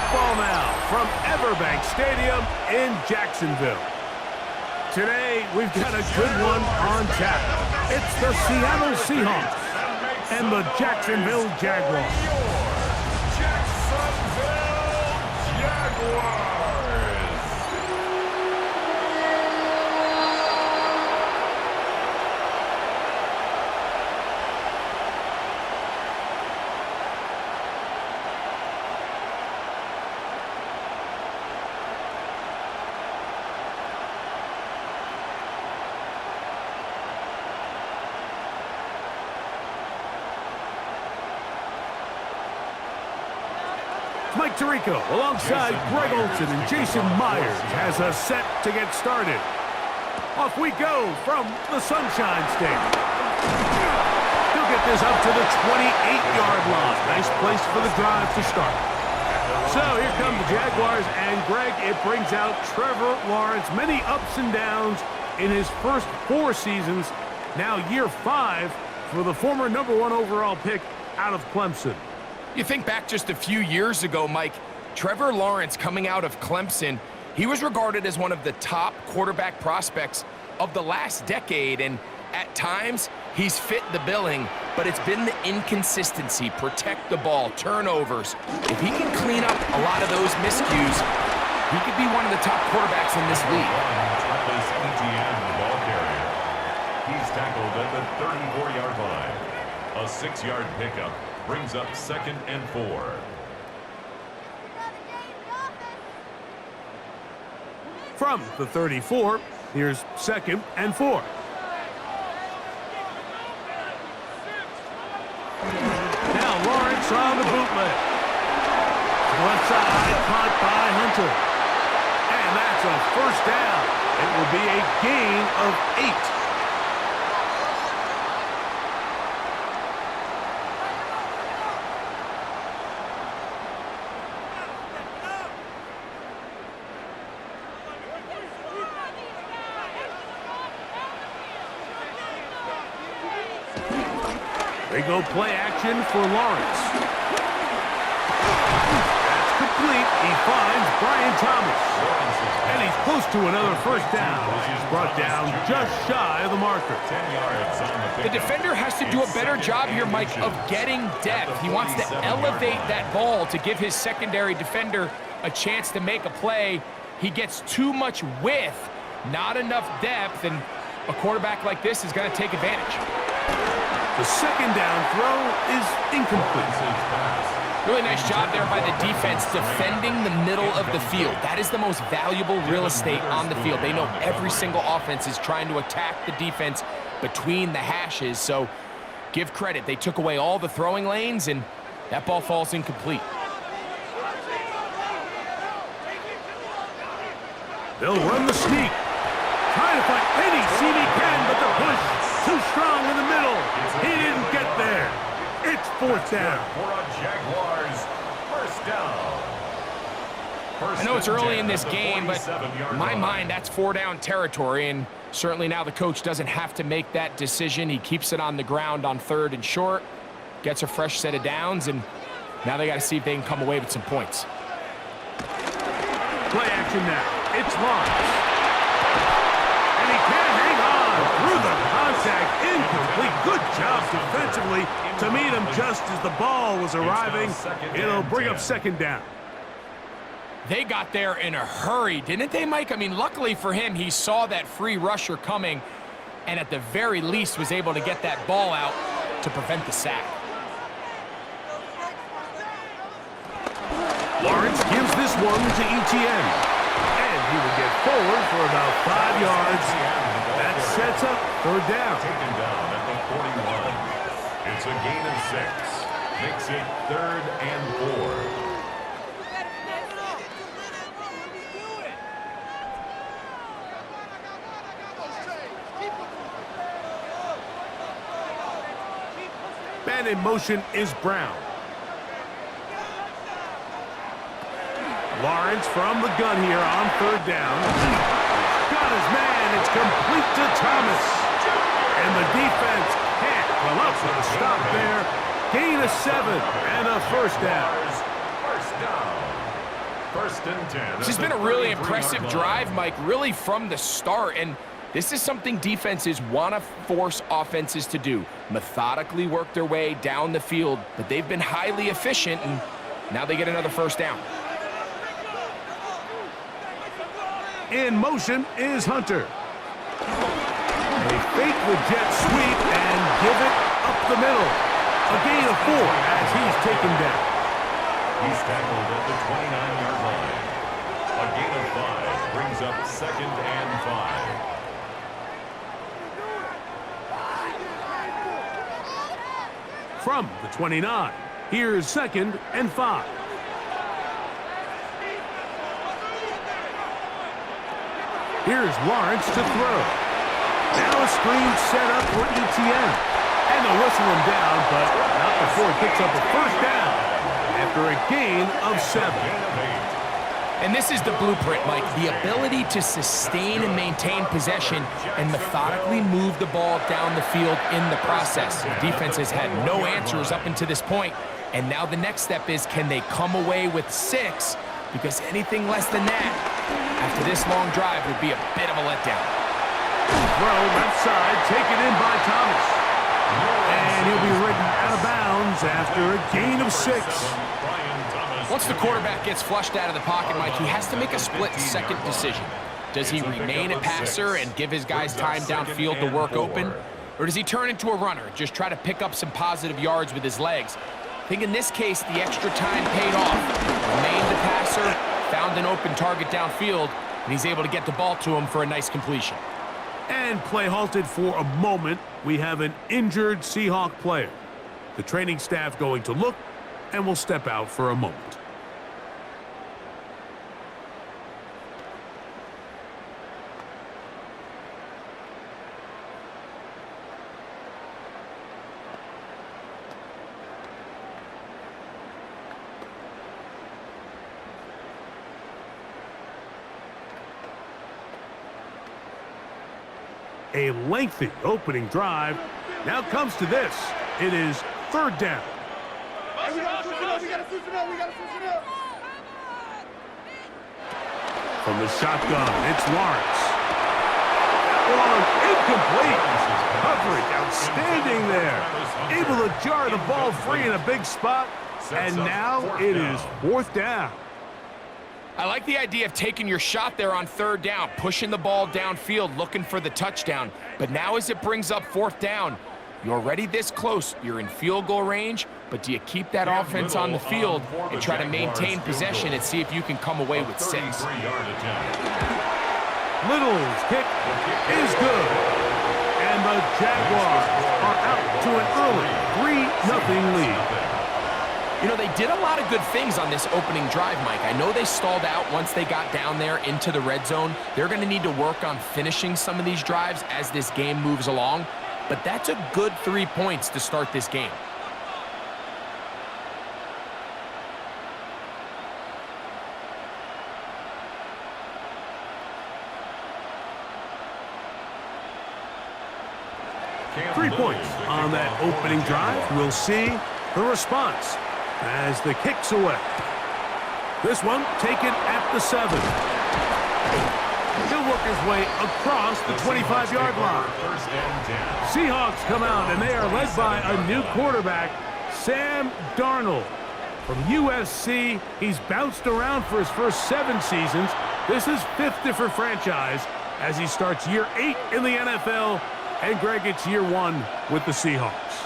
football now from Everbank Stadium in Jacksonville. Today, we've got a good one on tap. It's the Seattle Seahawks and the Jacksonville Jaguars. Jacksonville Jaguars. Mike Tirico alongside Greg Olson and Jason Myers has us set to get started. Off we go from the Sunshine State. He'll get this up to the 28-yard line. Nice place for the drive to start. So here come the Jaguars, and Greg, it brings out Trevor Lawrence. Many ups and downs in his first 4 seasons. Now year 5 for the former #1 overall pick out of Clemson. You think back just a few years ago, Mike, Trevor Lawrence coming out of Clemson, he was regarded as one of the top quarterback prospects of the last decade, and at times he's fit the billing, but it's been the inconsistency, protect the ball, turnovers. If he can clean up a lot of those miscues, he could be one of the top quarterbacks in this league. Travis Etienne, the ball carrier. He's tackled at the 34-yard line. A 6-yard pickup brings up 2nd and 4. From the 34, here's 2nd and 4. Now Lawrence on the bootleg. Left side, caught by Hunter. And that's a first down. It will be a gain of 8. They go play action for Lawrence. That's complete. He finds Brian Thomas. And he's close to another first down. He's brought down just shy of the marker. 10 yards on the The defender has to do a better job here, Mike, of getting depth. He wants to elevate that ball to give his secondary defender a chance to make a play. He gets too much width, not enough depth, and a quarterback like this is going to take advantage. The second down throw is incomplete. Really nice job there by the defense defending the middle of the field. That is the most valuable real estate on the field. They know every single offense is trying to attack the defense between the hashes, so give credit. They took away all the throwing lanes, and that ball falls incomplete. They'll run the sneak. Trying to find any seam he can, but the push too strong in the middle. He didn't get there. It's 4th down. For a Jaguars first down. I know it's early in this game, but in my mind, that's 4-down territory, and certainly now the coach doesn't have to make that decision. He keeps it on the ground on 3rd and short, gets a fresh set of downs, and now they got to see if they can come away with some points. Play action now. It's Lawrence. And he can't hang on through the contact. Incomplete. Good job defensively to meet him just as the ball was arriving. It'll bring up 2nd down. They got there in a hurry, didn't they, Mike? I mean, luckily for him, he saw that free rusher coming and at the very least was able to get that ball out to prevent the sack. Lawrence gives this one to Etienne. And he will get forward for about 5 yards. That sets up 3rd down. Taken down at the 41. It's a gain of 6. Makes it 3rd and 4. Man in motion is Brown. Lawrence from the gun here on 3rd down. Got his man. It's complete to Thomas. And the defense can't come up with a stop there. Gain of 7 and a first down. First down. First and 10. This has been a really impressive drive, Mike, really from the start. And this is something defenses want to force offenses to do. Methodically work their way down the field, but they've been highly efficient, and now they get another first down. In motion is Hunter. They fake the jet sweep and give it up the middle. A gain of 4 as he's taken down. He's tackled at the 29-yard line. A gain of 5 brings up 2nd and 5. From the 29, here's 2nd and 5. Here's Lawrence to throw. Now a screen set up for ETN. And they'll whistle him down, but not before he picks up a first down after a gain of 7. And this is the blueprint, Mike. The ability to sustain and maintain possession and methodically move the ball down the field in the process. The defense has had no answers up until this point, and now the next step is, can they come away with 6? Because anything less than that, after this long drive, would be a bit of a letdown. Throw left side, taken in by Thomas. And he'll be ridden out of bounds after a gain of 6. Once the quarterback gets flushed out of the pocket, Mike, he has to make a split-second decision. Does he remain a passer and give his guys time downfield to work open? Or does he turn into a runner, just try to pick up some positive yards with his legs? I think in this case, the extra time paid off. Remained the passer, found an open target downfield, and he's able to get the ball to him for a nice completion. And play halted for a moment. We have an injured Seahawk player. The training staff going to look and will step out for a moment. A lengthy opening drive. Now comes to this. It is 3rd down. From the shotgun, it's Lawrence. Incomplete. Coverage outstanding there. Able to jar the ball free in a big spot. And now it is 4th down. I like the idea of taking your shot there on 3rd down, pushing the ball downfield, looking for the touchdown. But now as it brings up 4th down, you're already this close. You're in field goal range, but do you keep that offense on the field and try to maintain possession and see if you can come away with 6? Little's kick is good. And the Jaguars are out to an early 3-0 lead. You know, they did a lot of good things on this opening drive, Mike. I know they stalled out once they got down there into the red zone. They're going to need to work on finishing some of these drives as this game moves along. But that's a good 3 points to start this game. Three points on that opening drive. We'll see the response as the kick's away. This one taken at the 7. He'll work his way across the 25-yard line. Seahawks come out, and they are led by a new quarterback, Sam Darnold. From USC, he's bounced around for his first 7 seasons. This is 5th different franchise as he starts year 8 in the NFL, and Greg, it's year 1 with the Seahawks.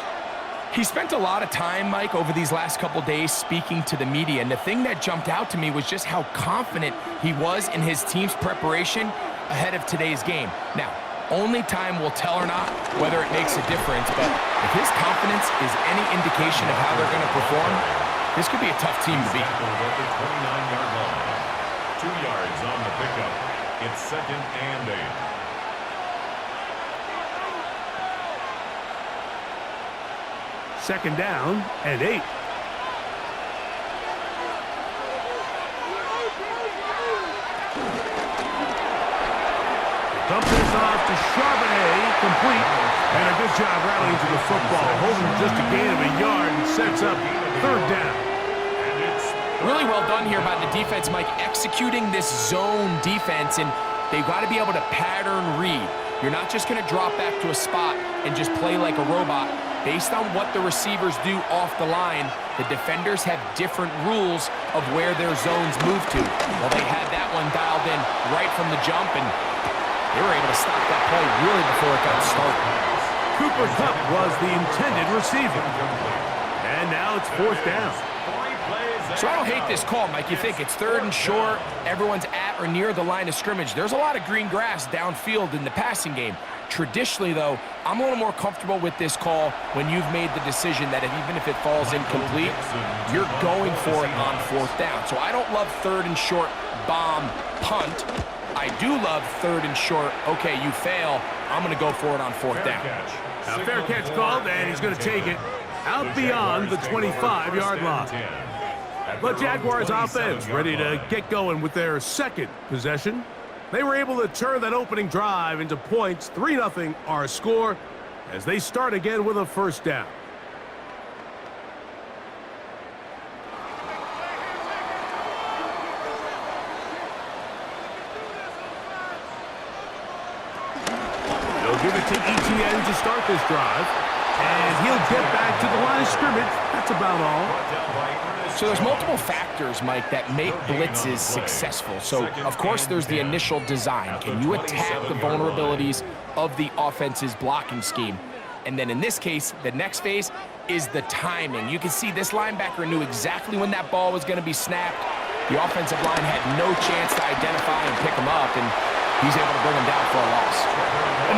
He spent a lot of time, Mike, over these last couple days speaking to the media, and the thing that jumped out to me was just how confident he was in his team's preparation ahead of today's game. Now, only time will tell or not whether it makes a difference, but if his confidence is any indication of how they're going to perform, this could be a tough team to beat. At the 29-yard line. 2 yards on the pickup. It's 2nd and 8. Second down and 8. Dump this off to Charbonnet, complete, and a good job rallying to the football, holding just a gain of a yard and sets up 3rd down. And it's Really well done here by the defense, Mike, executing this zone defense, and they've got to be able to pattern read. You're not just going to drop back to a spot and just play like a robot. Based on what the receivers do off the line, the defenders have different rules of where their zones move to. Well, they had that one dialed in right from the jump, and they were able to stop that play really before it got started. Cooper Kupp was the intended receiver. And now it's 4th down. So I don't hate this call, Mike. You think it's 3rd and short, everyone's at or near the line of scrimmage. There's a lot of green grass downfield in the passing game. Traditionally, though, I'm a little more comfortable with this call when you've made the decision that even if it falls incomplete, you're going for it on 4th down. So I don't love 3rd and short, bomb, punt. I do love 3rd and short, okay, you fail, I'm going to go for it on 4th down. A fair catch called, and he's going to take it out beyond the 25-yard line. The Jaguars offense ready to get going with their 2nd possession. They were able to turn that opening drive into points. 3-0 our score as they start again with a 1st down. They'll give it to ETN to start this drive. And he'll get back to the line of scrimmage. That's about all. So there's multiple factors, Mike, that make blitzes successful. So, of course, there's the initial design. Can you attack the vulnerabilities of the offense's blocking scheme? And then in this case, the next phase is the timing. You can see this linebacker knew exactly when that ball was going to be snapped. The offensive line had no chance to identify and pick him up, and he's able to bring him down for a loss.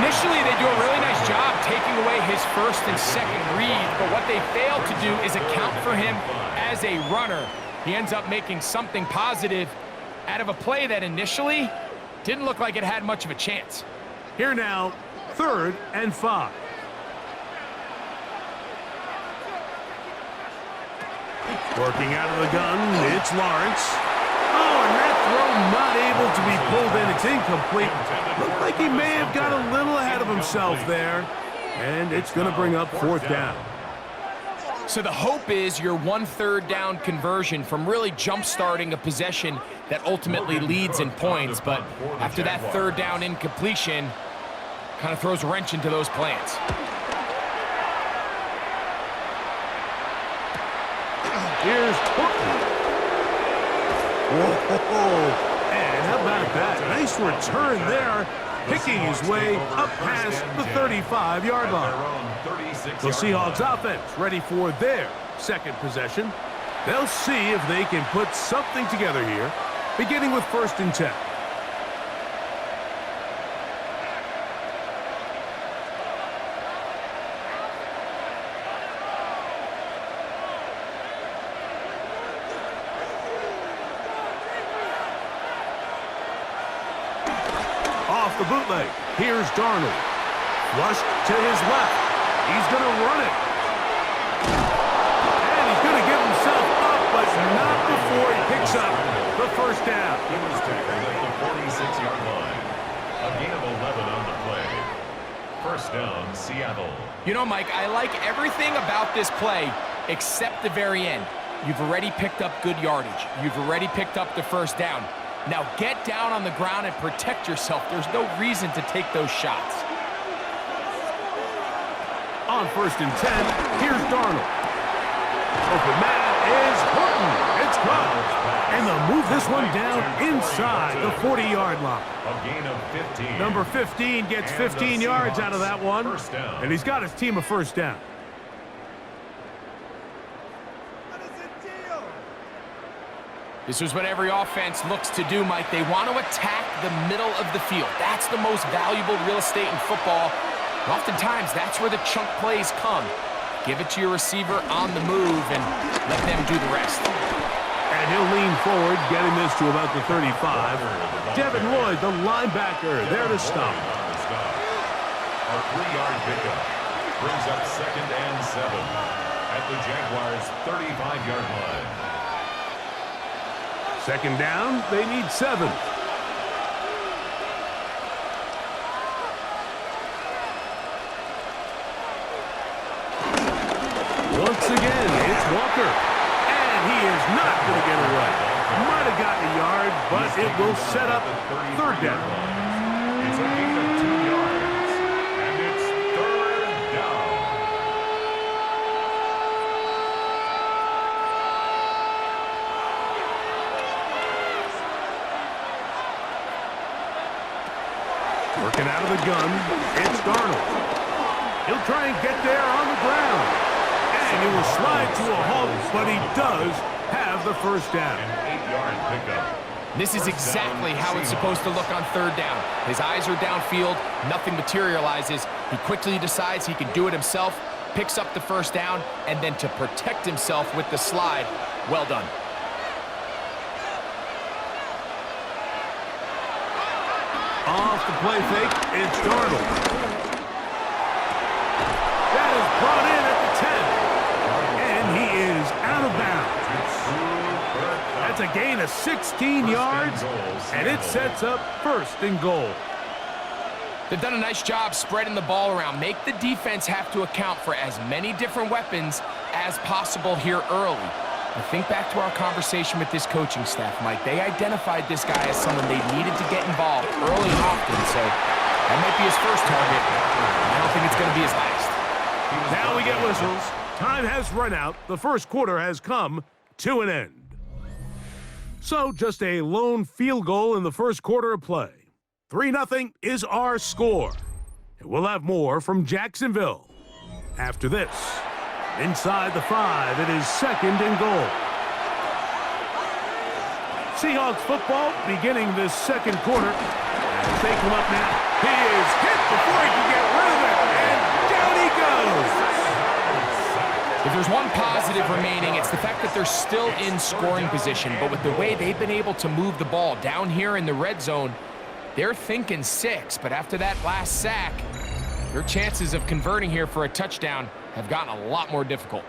Initially, they do a really nice job taking away his 1st and 2nd read, but what they fail to do is account for him as a runner. He ends up making something positive out of a play that initially didn't look like it had much of a chance. Here now, 3rd and 5. Working out of the gun, it's Lawrence. Oh, and that throw not able to be pulled in. It's incomplete. Looked like he may have got a little ahead of himself there. And it's going to bring up 4th down. So the hope is your 1/3 down conversion from really jump-starting a possession that ultimately leads in points. But after that 3rd down incompletion, kind of throws a wrench into those plans. Here's Horton. Whoa, and how about that? Nice return there, picking his way up past the 35-yard line. The Seahawks offense ready for their 2nd possession. They'll see if they can put something together here, beginning with 1st and 10. Off the bootleg, here's Darnold. Flushed to his left. He's going to run it. And he's going to give himself up, but not before he picks up the 1st down. He was tackled at the 46-yard line. A gain of 11 on the play. 1st down, Seattle. You know, Mike, I like everything about this play except the very end. You've already picked up good yardage. You've already picked up the 1st down. Now get down on the ground and protect yourself. There's no reason to take those shots. On 1st and 10, here's Darnold. Open man is Horton. It's caught. And they'll move this one down inside the 40-yard line. A gain of 15. Number 15 gets 15 yards out of that one. And he's got his team a 1st down. This is what every offense looks to do, Mike. They want to attack the middle of the field. That's the most valuable real estate in football. And oftentimes, that's where the chunk plays come. Give it to your receiver on the move and let them do the rest. And he'll lean forward, getting this to about the 35. Devin Lloyd, the linebacker, there to stop. A 3-yard pickup brings up 2nd and 7 at the Jaguars' 35-yard line. 2nd down, they need 7. Once again, it's Walker. And he is not going to get away. will set up third down. It's a gain of 2 yards, and it's third down. Working out of the gun, it's Darnold. He'll try and get there on the ground. And he will slide to a halt, but he does have the first down. An 8-yard pickup. This is exactly how it's supposed to look on third down. His eyes are downfield, nothing materializes. He quickly decides he can do it himself, picks up the first down, and then to protect himself with the slide, well done. Off the play fake, it's Darnold. That is brought in at the 10. And he is out of bounds. That's a gain of 16 yards, and it sets up first and goal. They've done a nice job spreading the ball around. Make the defense have to account for as many different weapons as possible here early. I think back to our conversation with this coaching staff, Mike. They identified this guy as someone they needed to get involved early and often, so that might be his first target. I don't think it's going to be his last. Now we get whistles. Time has run out. The first quarter has come to an end. So just a lone field goal in the first quarter of play. 3-0 is our score. And we'll have more from Jacksonville after this. Inside the 5, it is second and goal. Seahawks football beginning this second quarter. As they come up now, he is hit before he can get rid of it, and down he goes. If there's one positive remaining, it's the fact that they're still in scoring position. But with the way they've been able to move the ball down here in the red zone, they're thinking 6. But after that last sack, their chances of converting here for a touchdown have gotten a lot more difficult.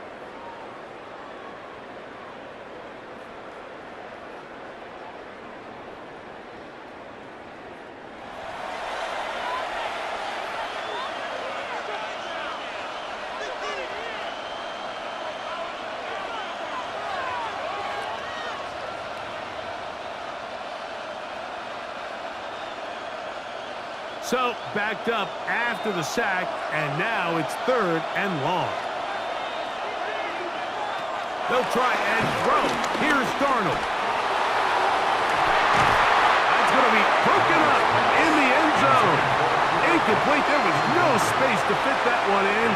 So backed up after the sack, and now it's third and long. They'll try and throw. Here's Darnold. That's going to be broken up in the end zone. Incomplete. There was no space to fit that one in.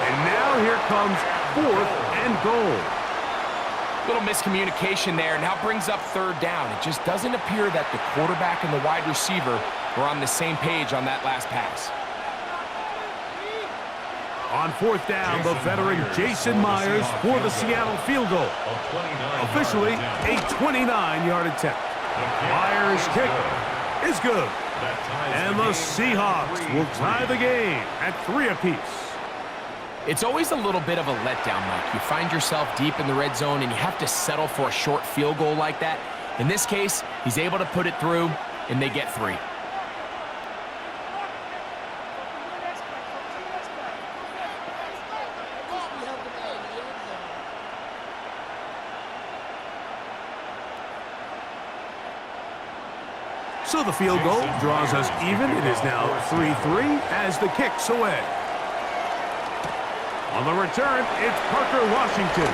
And now here comes fourth and goal. Little miscommunication there. Now brings up third down. It just doesn't appear that the quarterback and the wide receiver were on the same page on that last pass. On fourth down, the veteran Jason Myers for the Seattle field goal. Officially a 29-yard attempt. Myers' kick is good. And the Seahawks will tie the game at 3 apiece. It's always a little bit of a letdown, Mike. You find yourself deep in the red zone and you have to settle for a short field goal like that. In this case, he's able to put it through and they get 3. So the field goal draws us even. It is now 3-3 as the kick's away. On the return, it's Parker Washington.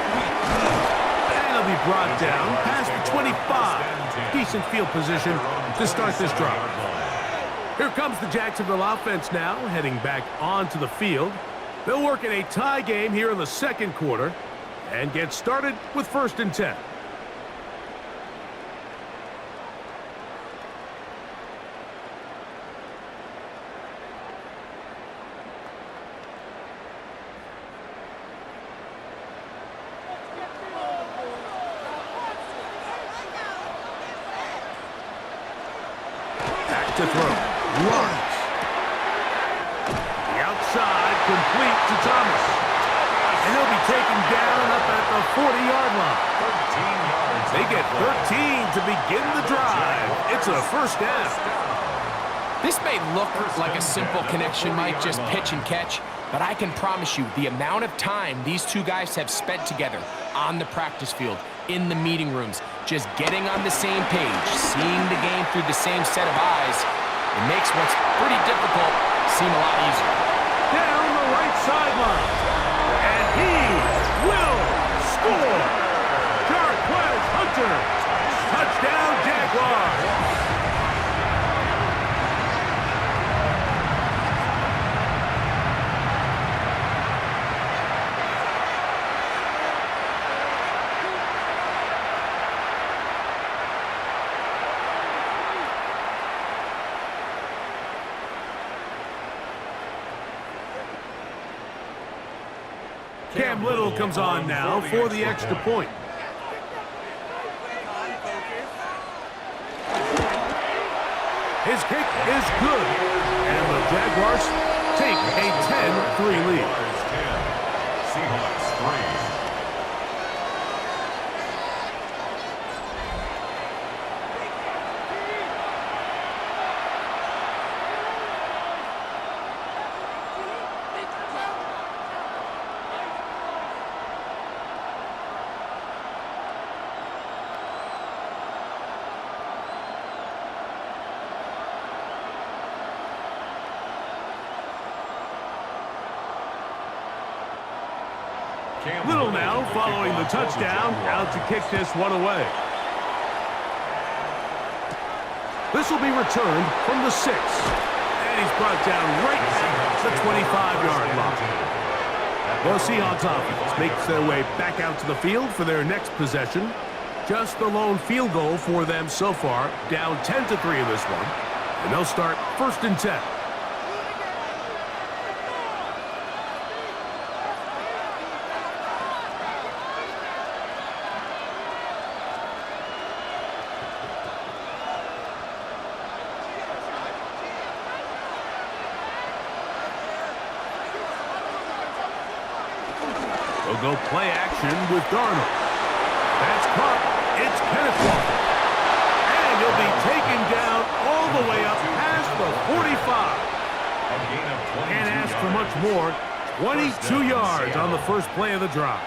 And he'll be brought down past the 25. Decent field position to start this drive. Here comes the Jacksonville offense now, heading back onto the field. They'll work in a tie game here in the second quarter and get started with 1st and 10. To throw. Lawrence. The outside, complete to Thomas. And he'll be taken down up at the 40-yard line. 13 yards. They get 13 to begin the drive. It's a first down. This may look like a simple connection, Mike, just pitch and catch, but I can promise you the amount of time these two guys have spent together on the practice field, in the meeting rooms, just getting on the same page, seeing the game through the same set of eyes, it makes what's pretty difficult seem a lot easier. Down the right sideline. And he will score. Jarquez Hunter. Touchdown, Jaguars. Cam Little comes on now for the extra point. His kick is good, and the Jaguars take a 10-3 lead. Seahawks 3. Little now following the touchdown, out to kick this one away. This will be returned from the 6. And he's brought down right at the 25-yard line. The Seahawks offense makes their way back out to the field for their next possession. Just the lone field goal for them so far, down 10-3 in this one. And they'll start 1st and 10. They'll go play action with Darnold. That's caught. It's Kenneth Walker. And he'll be taken down all the way up past the 45. Can't ask for much more. 22 yards on the first play of the drive.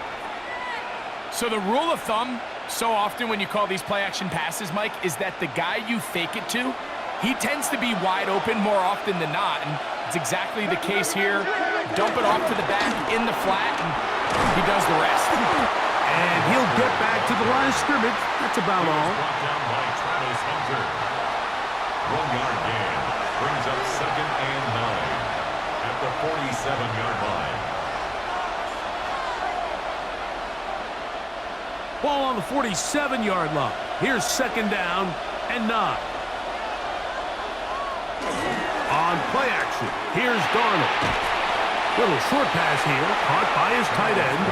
So the rule of thumb, so often when you call these play-action passes, Mike, is that the guy you fake it to, he tends to be wide open more often than not, and it's exactly the case here. Dump it off to the back in the flat, and he does the rest. And he'll get back to the line of scrimmage. That's about all. Brought down by Travis Hunter. 1-yard gain brings up 2nd and 9 at the 47-yard line. Ball on the 47-yard line. Here's 2nd down and 9. On play action, here's Darnold. Little short pass here, caught by his tight end.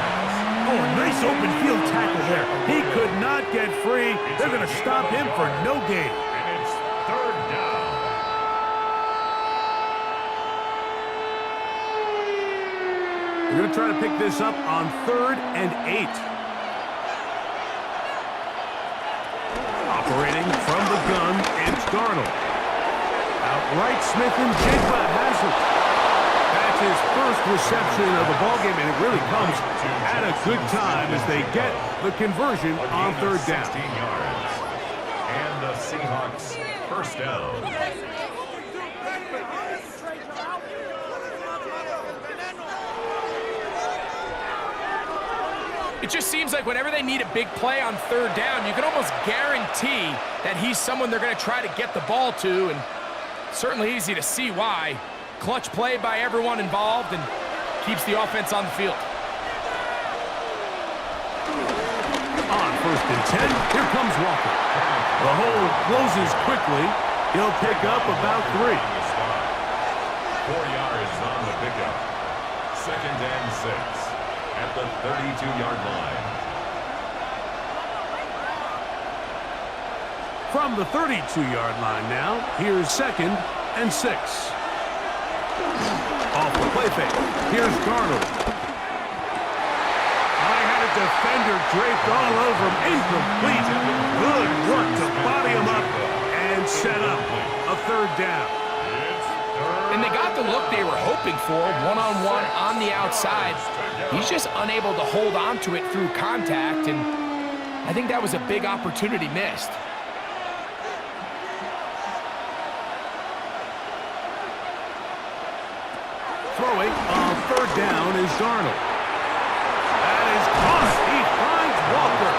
Oh, a nice open field tackle there. He could not get free. They're going to stop him for no gain. And it's 3rd down. They're going to try to pick this up on 3rd and 8. Operating from the gun, it's Darnold. Outright, Smith and Jigba has it. That's his first reception of the ballgame, and it really comes at a good time as they get the conversion on 3rd down. 16 yards. And the Seahawks 1st down. It just seems like whenever they need a big play on 3rd down, you can almost guarantee that he's someone they're going to try to get the ball to, and certainly easy to see why. Clutch play by everyone involved and keeps the offense on the field. On 1st and 10, here comes Walker. The hole closes quickly. He'll pick up about 3. 4 yards on the pickup. 2nd and 6 at the 32-yard line. From the 32-yard line now, here's 2nd and 6. Off the play fake. Here's Darnold. I had a defender draped all over him. Incomplete. Good work to body him up and set up a 3rd down. And they got the look they were hoping for, one-on-one on the outside. He's just unable to hold on to it through contact, and I think that was a big opportunity missed. Throwing on third down is Darnold. That is caught. He finds Walker.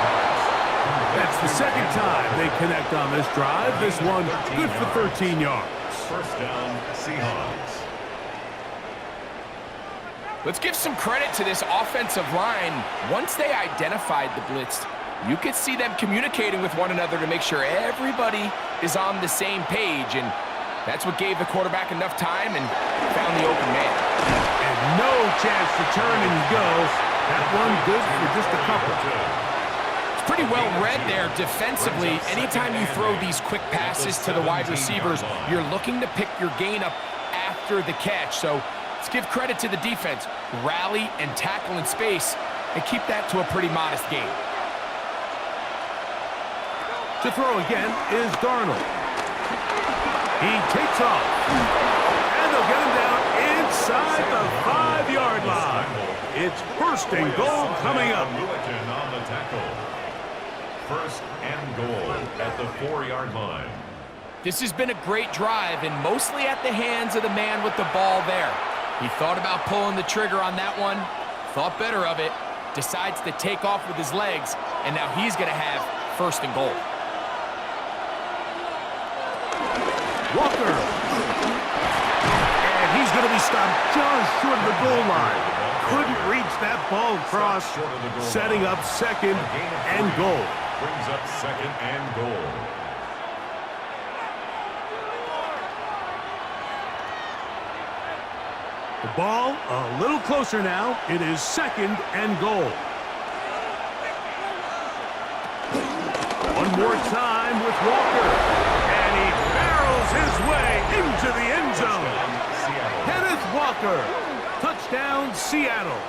That's the second time they connect on this drive. This one good for 13 yards. First down, Seahawks. Let's give some credit to this offensive line. Once they identified the blitz, you could see them communicating with one another to make sure everybody is on the same page, and that's what gave the quarterback enough time and found the open man. And no chance to turn and go. That one good for just a couple. It's pretty well read there defensively. Anytime you throw these quick passes to the wide receivers, you're looking to pick your gain up after the catch. So let's give credit to the defense. Rally and tackle in space and keep that to a pretty modest gain. To throw again is Darnold. He takes off. And they'll get him down inside the 5-yard line. It's first and goal coming up. On the tackle. First and goal at the 4-yard line. This has been a great drive and mostly at the hands of the man with the ball there. He thought about pulling the trigger on that one, thought better of it, decides to take off with his legs, and now he's going to have first and goal. Walker. And he's going to be stopped just short of the goal line. Couldn't reach that ball across, setting up second and goal. Brings up second and goal. The ball a little closer now. It is second and goal. One more time with Walker. And he barrels his way into the end zone. Kenneth Walker. Touchdown, Seattle.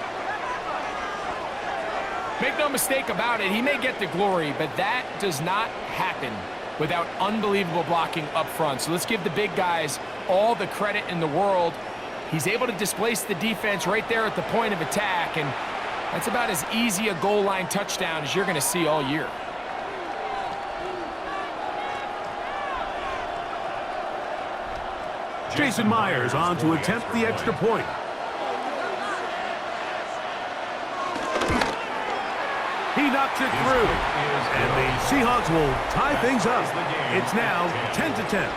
Make no mistake about it, he may get the glory, but that does not happen without unbelievable blocking up front. So let's give the big guys all the credit in the world. He's able to displace the defense right there at the point of attack, and that's about as easy a goal line touchdown as you're going to see all year. Jason Myers on to attempt the extra point. He knocks it through, and the Seahawks will tie things up. It's now 10-10.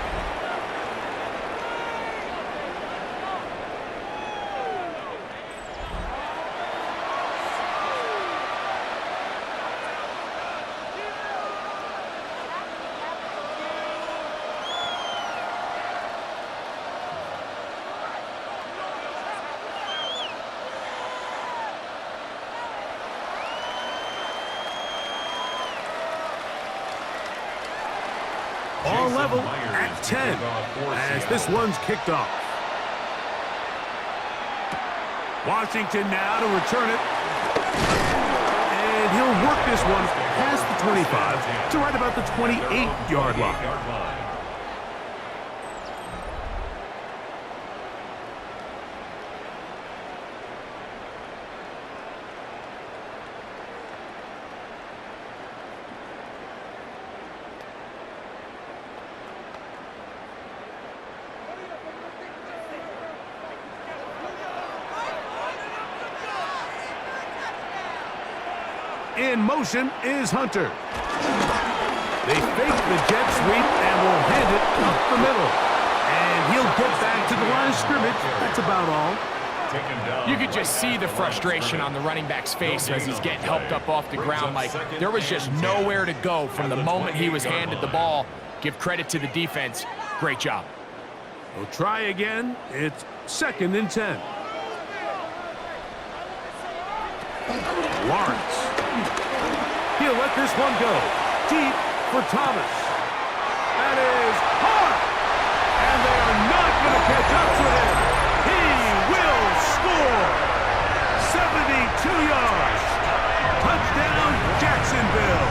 All level at 10 as this one's kicked off. Washington now to return it. And he'll work this one past the 25 to right about the 28-yard line. In motion is Hunter. They fake the jet sweep and will hand it up the middle. And he'll get back to the line of scrimmage. That's about all. You could just see the frustration on the running back's face as he's getting helped up off the ground. Like there was just nowhere to go from the moment he was handed the ball. Give credit to the defense. Great job. We'll try again. It's second and 10. Lawrence. He'll let this one go. Deep for Thomas. That is hard. And they are not going to catch up to him. He will score. 72 yards. Touchdown, Jacksonville.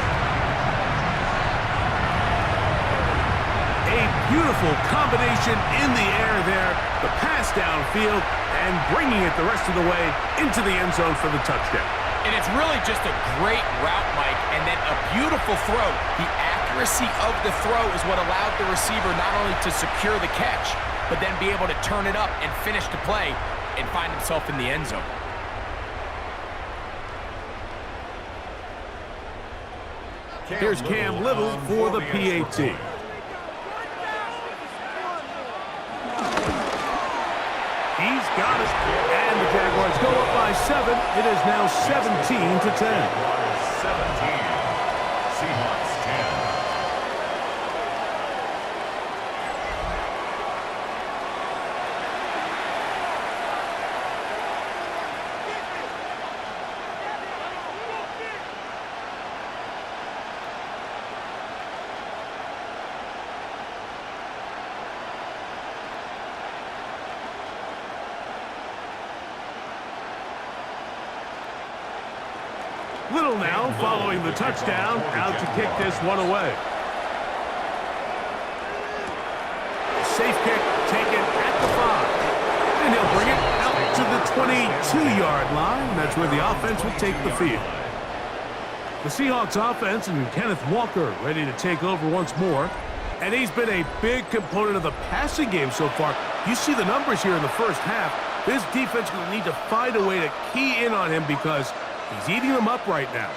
A beautiful combination in the air there. The pass downfield and bringing it the rest of the way into the end zone for the touchdown. And it's really just a great route, Mike, and then a beautiful throw. The accuracy of the throw is what allowed the receiver not only to secure the catch, but then be able to turn it up and finish the play and find himself in the end zone. Here's Cam Little for the PAT. He's got it. And the Jaguars go up by 7. It is now 17-10. 17. Seahawks 10. Little now following the touchdown, out to kick this one away. Safe kick taken at the 5. And he'll bring it out to the 22-yard line. That's where the offense will take the field. The Seahawks offense and Kenneth Walker ready to take over once more. And he's been a big component of the passing game so far. You see the numbers here in the first half. This defense will need to find a way to key in on him because he's eating them up right now.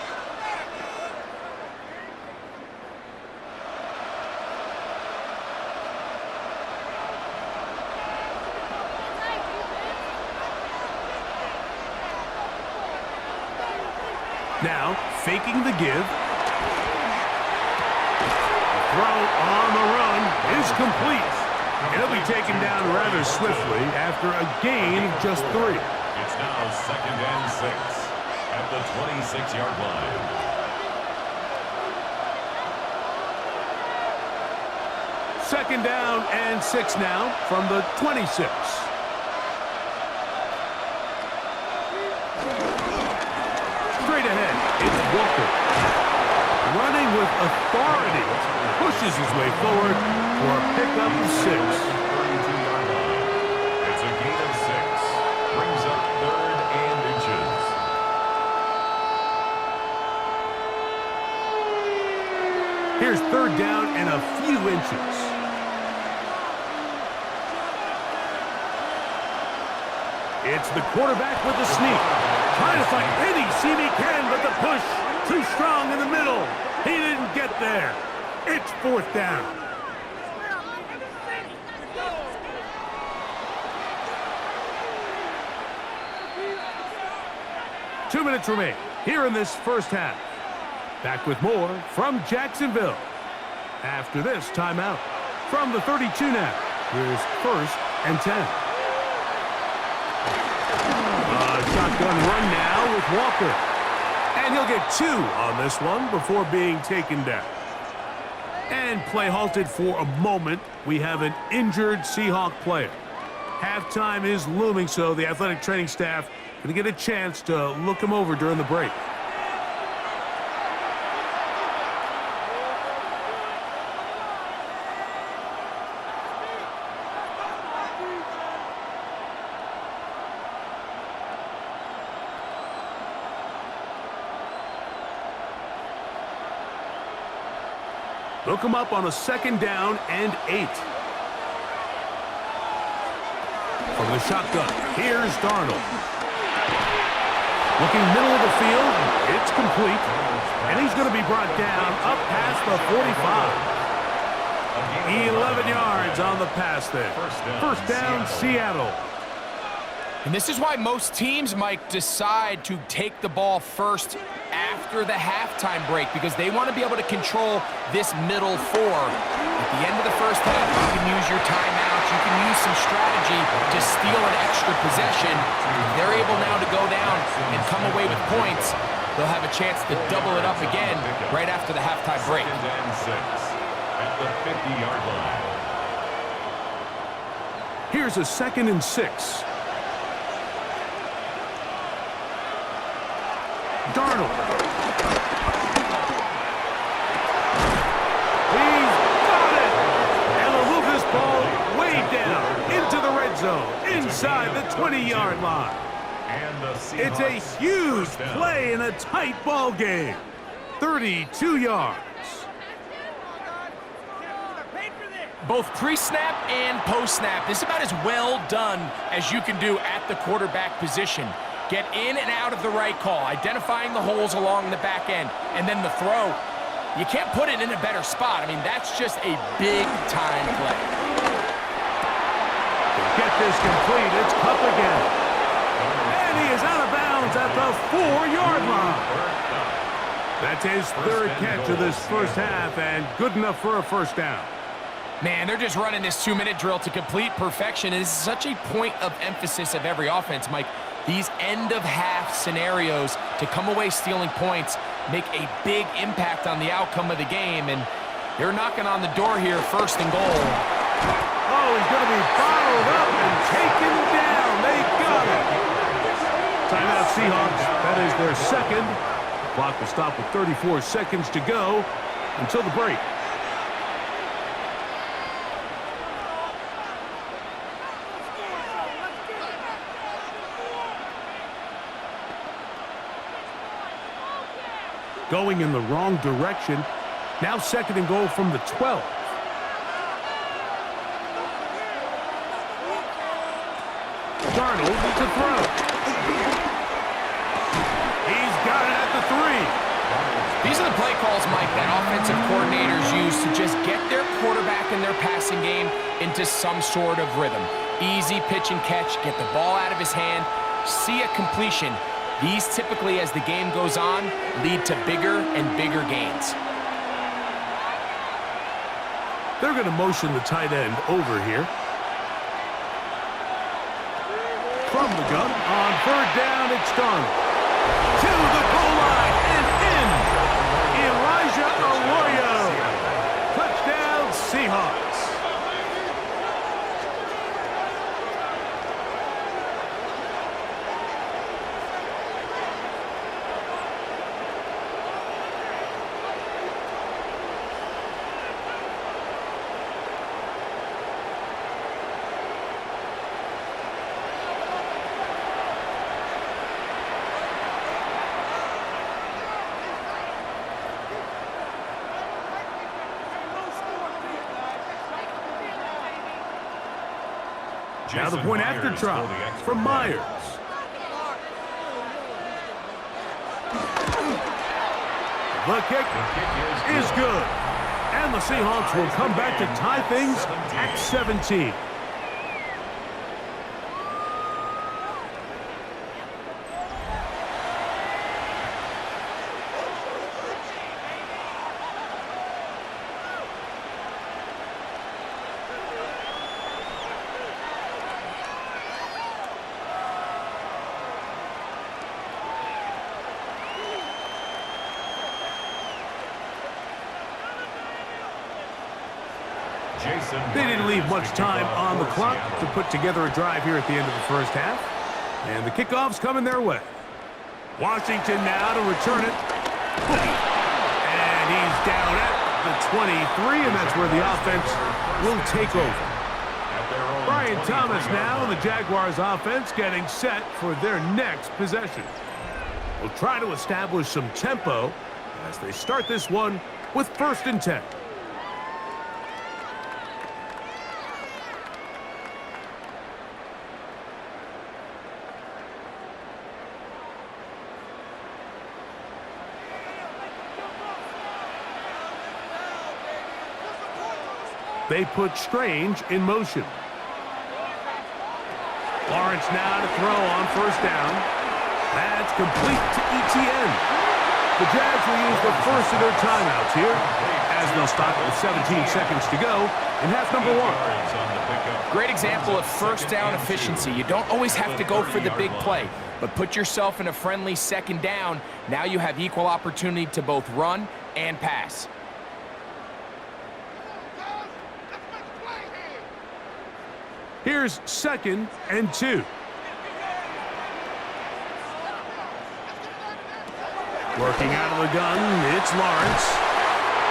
Now, faking the give. The throw on the run is complete. He'll be taken down rather swiftly after a gain of just 3. It's now 2nd and 6. At the 26-yard line. Second down and 6 now from the 26. Straight ahead, it's Walker. Running with authority, pushes his way forward for a pickup of 6. 32-yard line. It's a gain of 6. Brings up 3rd and inches. Here's 3rd down and a few inches. It's the quarterback with the sneak. Trying to find any seam he can, but the push too strong in the middle. He didn't get there. It's 4th down. Two minutes remain here in this first half. Back with more from Jacksonville. After this timeout. From the 32 now. Here's 1st and 10. Shotgun run now with Walker. And he'll get 2 on this one before being taken down. And play halted for a moment. We have an injured Seahawk player. Halftime is looming, so the athletic training staff going to get a chance to look him over during the break. Look him up on a 2nd down and 8. From the shotgun, here's Darnold. Looking middle of the field, it's complete. And he's going to be brought down up past the 45. 11 yards on the pass there. First down, Seattle. And this is why most teams, Mike, decide to take the ball first after the halftime break, because they want to be able to control this middle 4. At the end of the first half, you can use your timeouts, you can use some strategy to steal an extra possession. If they're able now to go down and come away with points, they'll have a chance to double it up again right after the halftime break. 2nd and 6 at the 50-yard line. Here's a 2nd and 6. Darnold. He's got it! And they'll move this ball way down into the red zone, inside the 20-yard line. And the Seahawks It's a huge first down. play in a tight ball game. 32 yards. Both pre-snap and post-snap, this is about as well done as you can do at the quarterback position. Get in and out of the right call, identifying the holes along the back end, and then the throw. You can't put it in a better spot. I mean, that's just a big-time play. Get this complete. It's Cup again. And he is out of bounds at the 4-yard line. That's his third catch of this first half, and good enough for a first down. Man, they're just running this 2-minute drill to complete perfection. And this is such a point of emphasis of every offense, Mike. These end-of-half scenarios to come away stealing points make a big impact on the outcome of the game. And they're knocking on the door here, first and goal. Oh, he's going to be bottled up and taken down. They got it. Timeout Seahawks. That is their second. Clock will stop with 34 seconds to go until the break. Going in the wrong direction. Now second and goal from the 12. Darnold to throw. He's got it at the 3. These are the play calls, Mike, that offensive coordinators use to just get their quarterback and their passing game into some sort of rhythm. Easy pitch and catch, get the ball out of his hand, see a completion. These typically, as the game goes on, lead to bigger and bigger gains. They're going to motion the tight end over here. From the gun, on third down, it's done. To the goal line and in. Elijah Arroyo. Touchdown, Seahawks. Now the point after try from Myers. The kick is good. And the Seahawks will come back to tie things at 17. They didn't leave much time on the clock to put together a drive here at the end of the first half. And the kickoff's coming their way. Washington now to return it. And he's down at the 23, and that's where the offense will take over. Brian Thomas now, and the Jaguars offense getting set for their next possession. Will try to establish some tempo as they start this one with 1st and 10. They put Strange in motion. Lawrence now to throw on 1st down. That's complete to ETN. The Jags will use the first of their timeouts here as they'll stop with 17 seconds to go in half number 1. Great example of first down efficiency. You don't always have to go for the big play, but put yourself in a friendly 2nd down. Now you have equal opportunity to both run and pass. Here's 2nd and 2. Working out of the gun, it's Lawrence.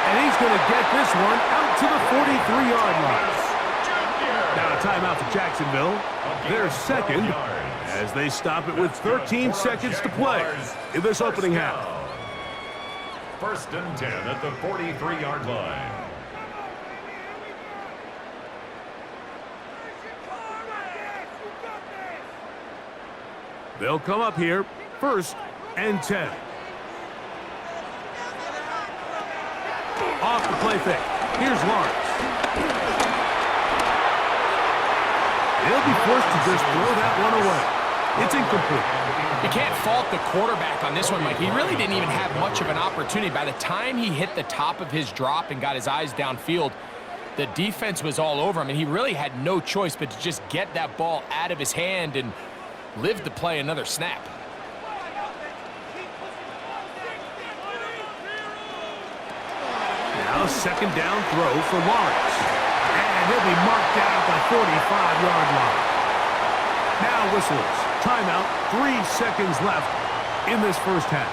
And he's going to get this one out to the 43-yard line. Now a timeout for Jacksonville. Their 2nd as they stop it with 13 seconds to play in this opening half. First and 10 at the 43-yard line. They'll come up here, first and 10. Off the play fake. Here's Lawrence. He'll be forced to just throw that one away. It's incomplete. You can't fault the quarterback on this one, Mike. He really didn't even have much of an opportunity. By the time he hit the top of his drop and got his eyes downfield, the defense was all over him, and he really had no choice but to just get that ball out of his hand and live to play another snap. Now second down throw for Lawrence. And he'll be marked down at the 45-yard line. Now whistles. Timeout. 3 seconds left in this first half.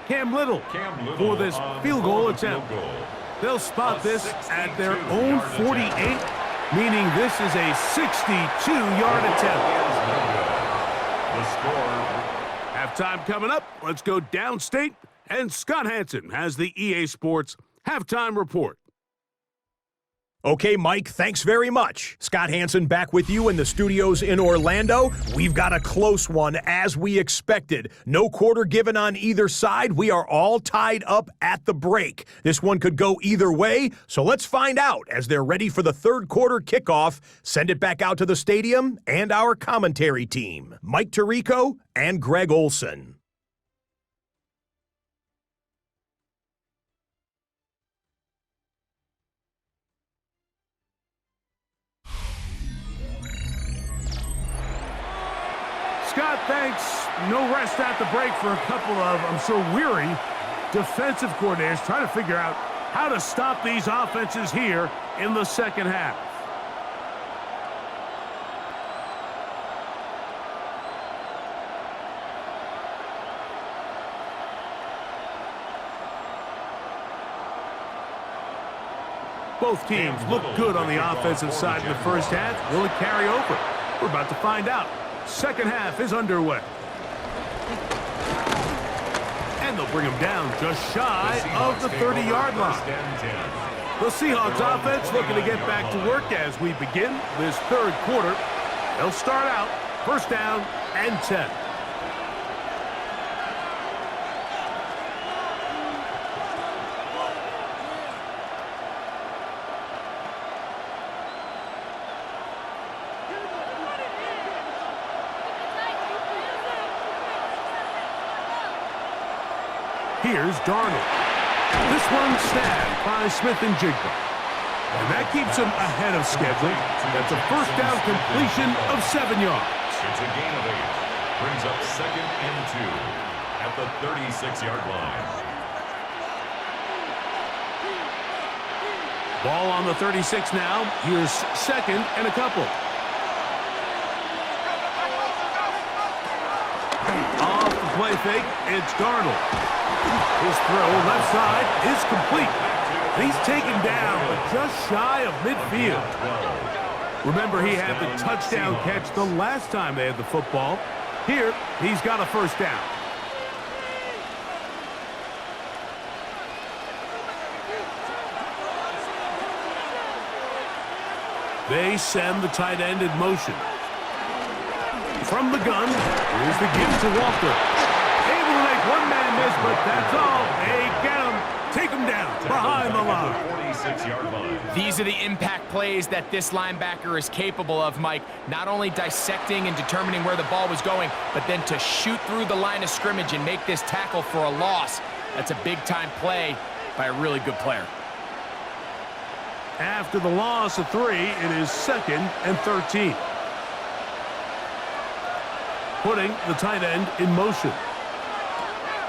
Cam Little for this field goal attempt. They'll spot this at their own 48, meaning this is a 62-yard attempt. The score. Halftime coming up. Let's go downstate, and Scott Hansen has the EA Sports Halftime Report. Okay, Mike, thanks very much. Scott Hansen back with you in the studios in Orlando. We've got a close one, as we expected. No quarter given on either side. We are all tied up at the break. This one could go either way, so let's find out as they're ready for the third quarter kickoff. Send it back out to the stadium and our commentary team, Mike Tirico and Greg Olson. Scott, thanks. No rest at the break for a couple of, I'm sure, weary defensive coordinators trying to figure out how to stop these offenses here in the second half. Both teams look good on the offensive side in the first half. Will it carry over? We're about to find out. Second half is underway. And they'll bring him down just shy of the 30-yard line. The Seahawks offense looking to get back to work as we begin this third quarter. They'll start out first down and 10. Here's Darnold. This one snagged by Smith and Jigba. And that keeps him ahead of schedule. That's a first down completion of 7 yards. It's a gain of 8. Brings up second and 2 at the 36-yard line. Ball on the 36 now. Here's second and a couple. Off the play fake, it's Darnold. His throw left side is complete. He's taken down, but just shy of midfield. Remember, he had the touchdown catch the last time they had the football. Here, he's got a first down. They send the tight end in motion. From the gun, here's the give to Walker. Able to make one man miss, but that's all. They get him. Take him down behind the line. 46-yard line. These are the impact plays that this linebacker is capable of, Mike. Not only dissecting and determining where the ball was going, but then to shoot through the line of scrimmage and make this tackle for a loss. That's a big-time play by a really good player. After the loss of 3, it is second and 13. Putting the tight end in motion.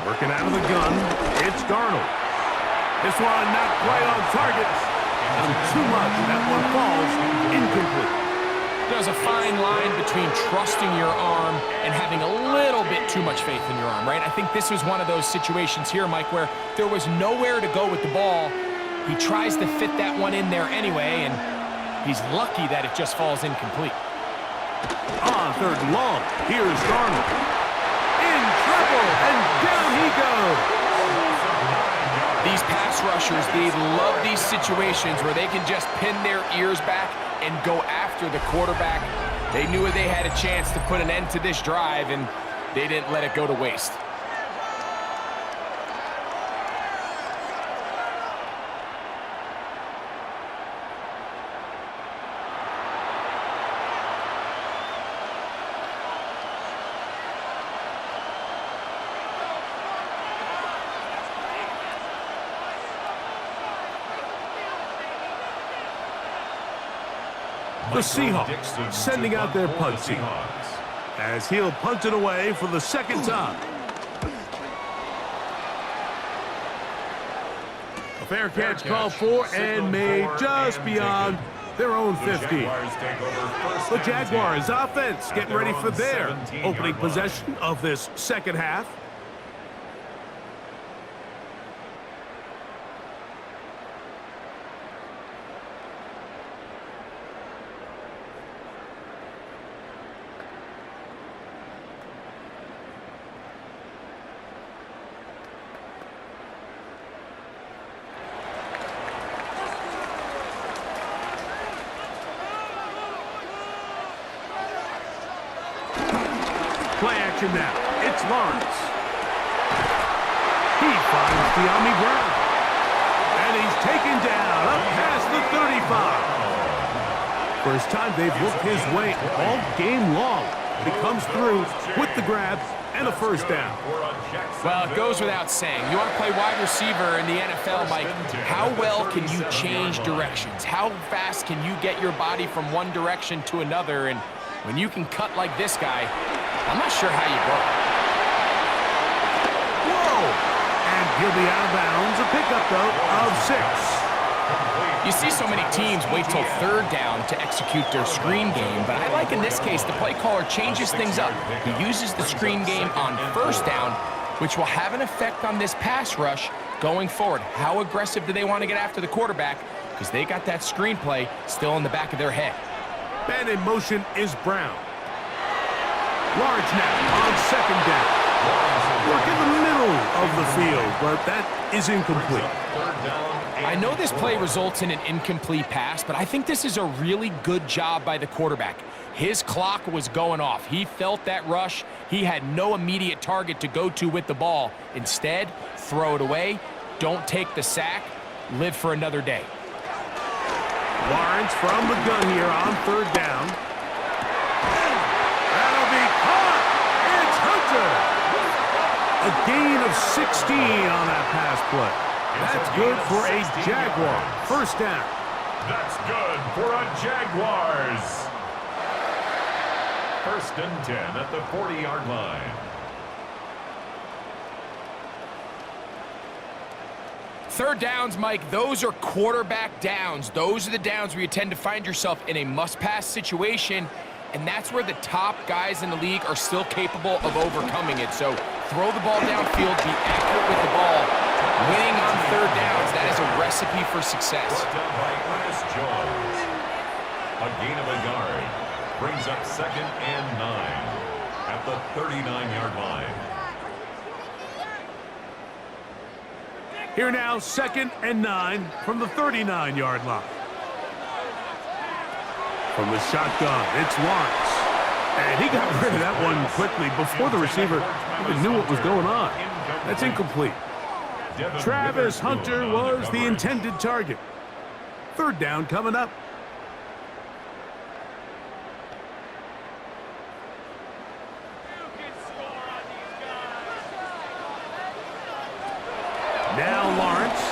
Working out of the gun, it's Darnold. This one not quite on target. And too much. That one falls incomplete. There's a fine line between trusting your arm and having a little bit too much faith in your arm, right? I think this was one of those situations here, Mike, where there was nowhere to go with the ball. He tries to fit that one in there anyway, and he's lucky that it just falls incomplete. On third and long, here's Darnold. In trouble, and down he goes. These pass rushers, they love these situations where they can just pin their ears back and go after the quarterback. They knew they had a chance to put an end to this drive, and they didn't let it go to waste. The Seahawks sending out their punt team as he'll punt it away for the second time. A fair catch called for and made just beyond their own 50. The Jaguars offense getting ready for their opening possession of this second half. Play action now. It's Lawrence. He finds De'Ami Brown. And he's taken down up past the 35. First time they've looked his way all game long. He comes through with the grab and a first down. Well, it goes without saying. You want to play wide receiver in the NFL, Mike, how well can you change directions? How fast can you get your body from one direction to another? And when you can cut like this guy, I'm not sure how you go. Whoa! And he'll be out of bounds. A pickup, though, of 6. You see so many teams wait till third down to execute their screen game, but I like in this case the play caller changes things up. He uses the screen game on first down, which will have an effect on this pass rush going forward. How aggressive do they want to get after the quarterback? Because they got that screen play still in the back of their head. And in motion is Brown. Large now on second down. Work in the middle of the field, but that is incomplete. I know this play results in an incomplete pass, but I think this is a really good job by the quarterback. His clock was going off. He felt that rush. He had no immediate target to go to with the ball. Instead, throw it away. Don't take the sack. Live for another day. Lawrence from the gun here on third down. That'll be caught. It's Hunter. A gain of 16 on that pass play. That's good for a Jaguar. First down. That's good for a Jaguars. First and 10 at the 40-yard line. Third downs, Mike, those are quarterback downs. Those are the downs where you tend to find yourself in a must-pass situation, and that's where the top guys in the league are still capable of overcoming it. So throw the ball downfield, be accurate with the ball. Winning on third downs, that is a recipe for success. Down by Ernest Jones. A gain of a yard brings up second and 9 at the 39-yard line. Here now, second and 9 from the 39-yard line. From the shotgun, it's Lawrence. And he got rid of that one quickly before the receiver even knew what was going on. That's incomplete. Travis Hunter was the intended target. Third down coming up. Now Lawrence,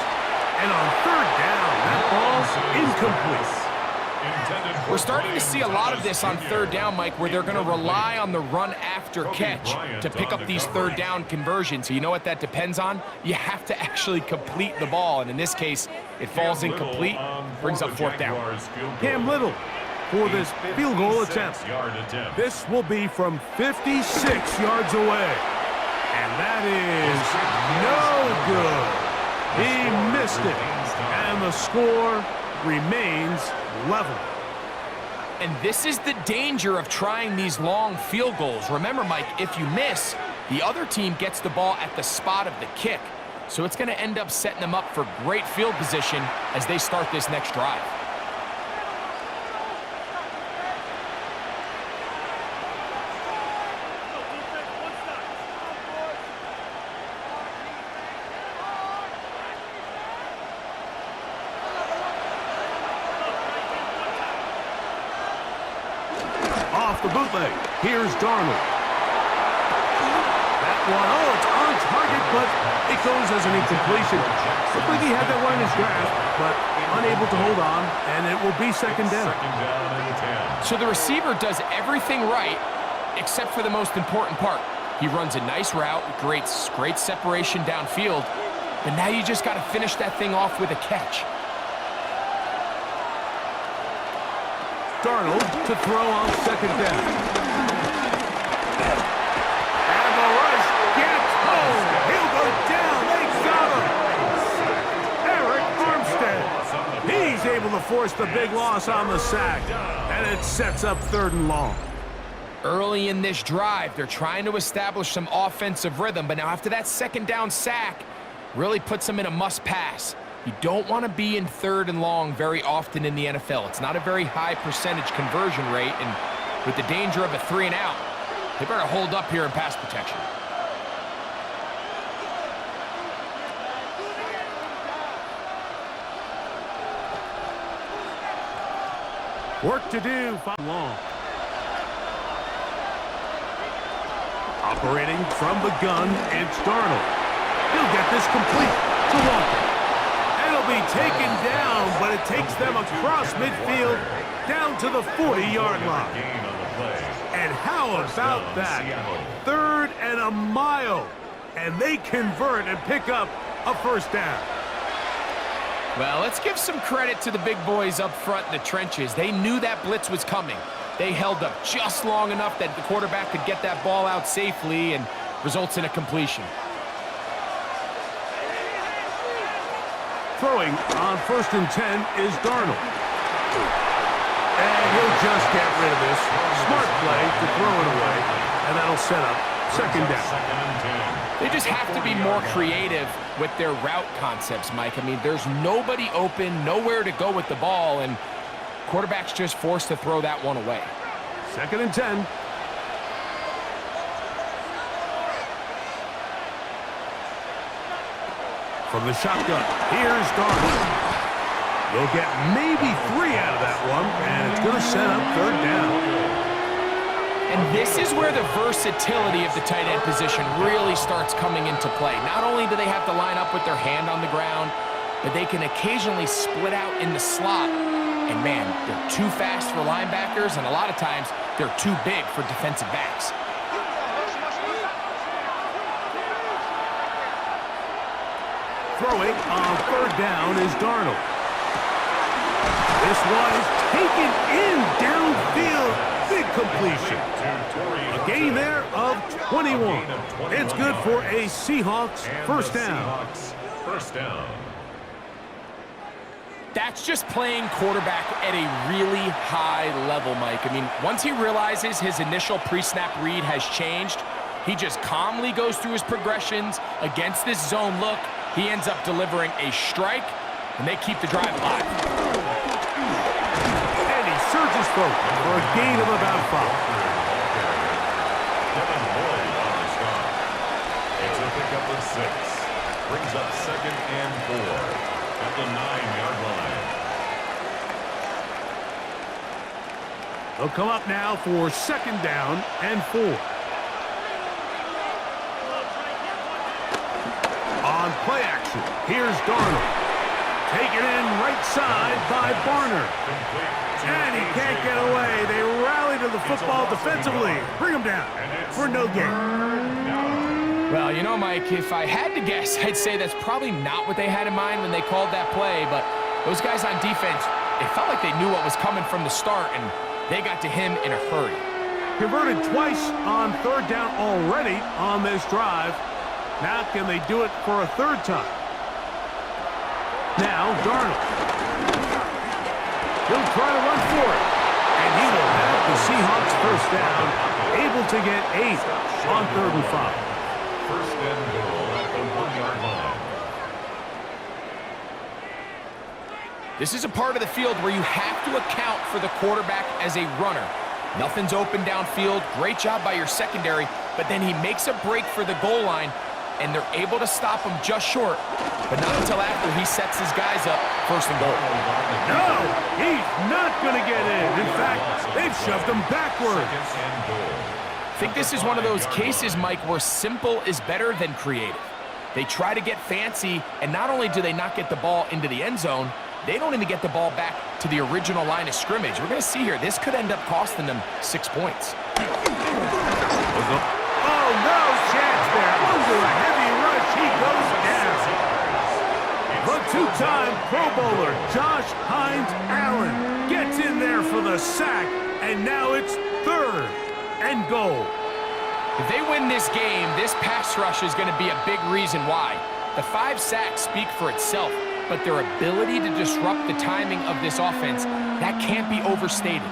and on third down, that ball's incomplete. We're starting to see a lot of this on third down, Mike, where they're going to rely on the run after catch to pick up these third down conversions. So you know what that depends on? You have to actually complete the ball, and in this case, it falls incomplete, brings up fourth down. Cam Little for this field goal attempt. 56-yard attempt. This will be from 56 yards away. And that is no good. He missed it. And the score remains level. And this is the danger of trying these long field goals. Remember, Mike, if you miss, the other team gets the ball at the spot of the kick. So it's going to end up setting them up for great field position as they start this next drive. Off the bootleg. Here's Darnold. That one, oh, it's on target, but it goes as an incompletion. Looked like he had that one in his grasp, but unable to hold on, and it will be second down. Second down and 10. So the receiver does everything right, except for the most important part. He runs a nice route, great separation downfield, but now you just got to finish that thing off with a catch. Darnold to throw on second down. And the rush gets home. He'll go down. They got him. Eric Armstead. He's able to force the big loss on the sack. And it sets up 3rd and long. Early in this drive, they're trying to establish some offensive rhythm, but now after that second down sack, really puts them in a must-pass. You don't want to be in 3rd and long very often in the NFL. It's not a very high percentage conversion rate, and with the danger of a 3 and out, they better hold up here in pass protection. Work to do. Long. Operating from the gun, it's Darnold. He'll get this complete to Walker. It'll be taken down, but it takes them across midfield down to the 40-yard line. Gain on the play. And how about that? 3rd and a mile. And they convert and pick up a first down. Well, let's give some credit to the big boys up front in the trenches. They knew that blitz was coming. They held up just long enough that the quarterback could get that ball out safely and results in a completion. Throwing on 1st and 10 is Darnold. And he'll just get rid of this. Smart play to throw it away. And that'll set up second down. Second and 10. They just have to be more creative with their route concepts, Mike. I mean, there's nobody open, nowhere to go with the ball, and quarterback's just forced to throw that one away. 2nd and 10. From the shotgun, here's Darnold. They'll get maybe 3 out of that one, and it's going to set up 3rd down. And this is where the versatility of the tight end position really starts coming into play. Not only do they have to line up with their hand on the ground, but they can occasionally split out in the slot. And man, they're too fast for linebackers, and a lot of times they're too big for defensive backs. Throwing on 3rd down is Darnold. This one is taken in downfield. Big completion. A gain there of 21. It's good for a Seahawks first down. First down. That's just playing quarterback at a really high level, Mike. I mean, once he realizes his initial pre-snap read has changed, he just calmly goes through his progressions against this zone look. He ends up delivering a strike, and they keep the drive alive. And he surges forward for a gain of about 5. It's a pickup of 6. Brings up 2nd and 4 at the 9-yard line. They'll come up now for 2nd down and 4. On play action, here's Darnold. Taken in right side by Barner. And he can't get away. They rally to the football defensively. Bring him down for no gain. Well, you know, Mike, if I had to guess, I'd say that's probably not what they had in mind when they called that play, but those guys on defense, It felt like they knew what was coming from the start, and they got to him in a hurry. Converted twice on third down already on this drive. Now can they do it for a third time? Now Darnold. He'll try to run for it. And he will have the Seahawks first down, able to get 8 on 3rd and 5. First and goal at the 1-yard line. This is a part of the field where you have to account for the quarterback as a runner. Nothing's open downfield. Great job by your secondary, but then he makes a break for the goal line, and they're able to stop him just short, but not until after he sets his guys up 1st and goal. No, he's not going to get in. In fact, they've shoved him backwards. I think this is one of those cases, Mike, where simple is better than creative. They try to get fancy, and not only do they not get the ball into the end zone, they don't even get the ball back to the original line of scrimmage. We're going to see here, this could end up costing them 6 points. Oh, no chance there. Under a heavy rush, he goes down. The two-time Pro Bowler, Josh Hines Allen, gets in there for the sack, and now it's 3rd and goal. If they win this game, this pass rush is going to be a big reason why. The 5 sacks speak for itself, but their ability to disrupt the timing of this offense, that can't be overstated.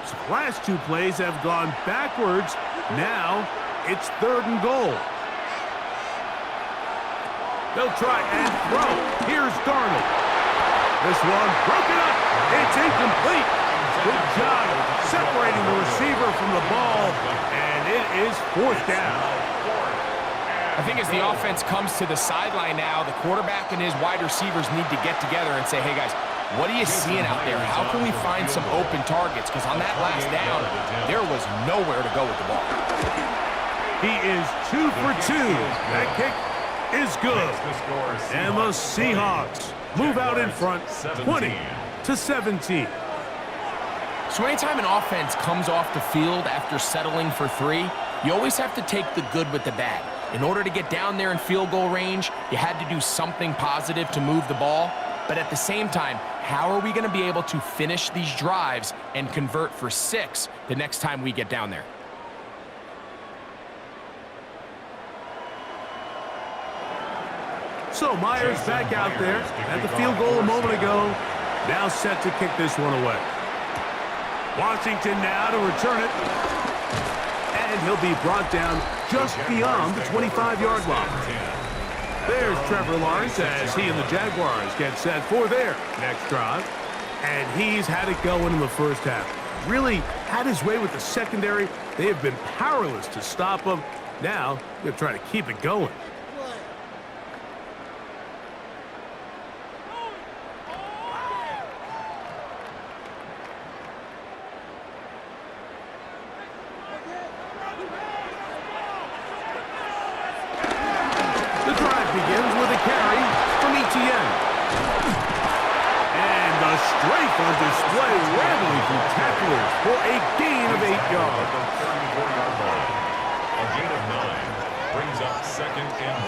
So the last 2 plays have gone backwards. Now it's 3rd and goal. They'll try and throw. Here's Darnold. This one broken up. It's incomplete. Good job separating the receiver from the ball, and it is 4th down. I think as the offense comes to the sideline now, the quarterback and his wide receivers need to get together and say, hey guys, what are you seeing out there? How can we find some open targets? Because on that last down, there was nowhere to go with the ball. He is 2 for 2. That kick is good. And the Seahawks move out in front, 20-17. So anytime an offense comes off the field after settling for 3, you always have to take the good with the bad. In order to get down there in field goal range, you had to do something positive to move the ball. But at the same time, how are we going to be able to finish these drives and convert for 6 the next time we get down there? So Myers back out there at the field goal a moment ago. Now set to kick this one away. Washington now to return it. And he'll be brought down just beyond the 25-yard line. There's Trevor Lawrence as he and the Jaguars get set for their next drive. And he's had it going in the first half. Really had his way with the secondary. They have been powerless to stop him. Now they're trying to keep it going. Begins with a carry from Etienne. And the strength on display, rambling through tacklers for a gain of 8 yards. The 34-yard line. A gain of 9 brings up 2nd and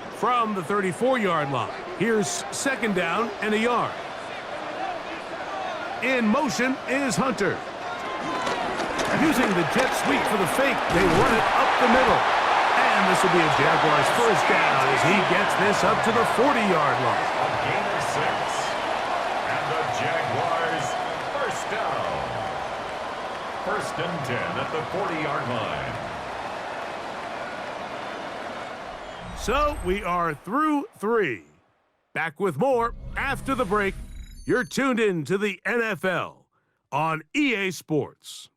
1. From the 34-yard line, here's 2nd down and a yard. In motion is Hunter. Using the jet sweep for the fake, they run it up the middle. And this will be a Jaguars first down as he gets this up to the 40-yard line. A gain of 6. And the Jaguars first down. 1st and 10 at the 40-yard line. So we are through 3. Back with more after the break. You're tuned in to the NFL on EA Sports.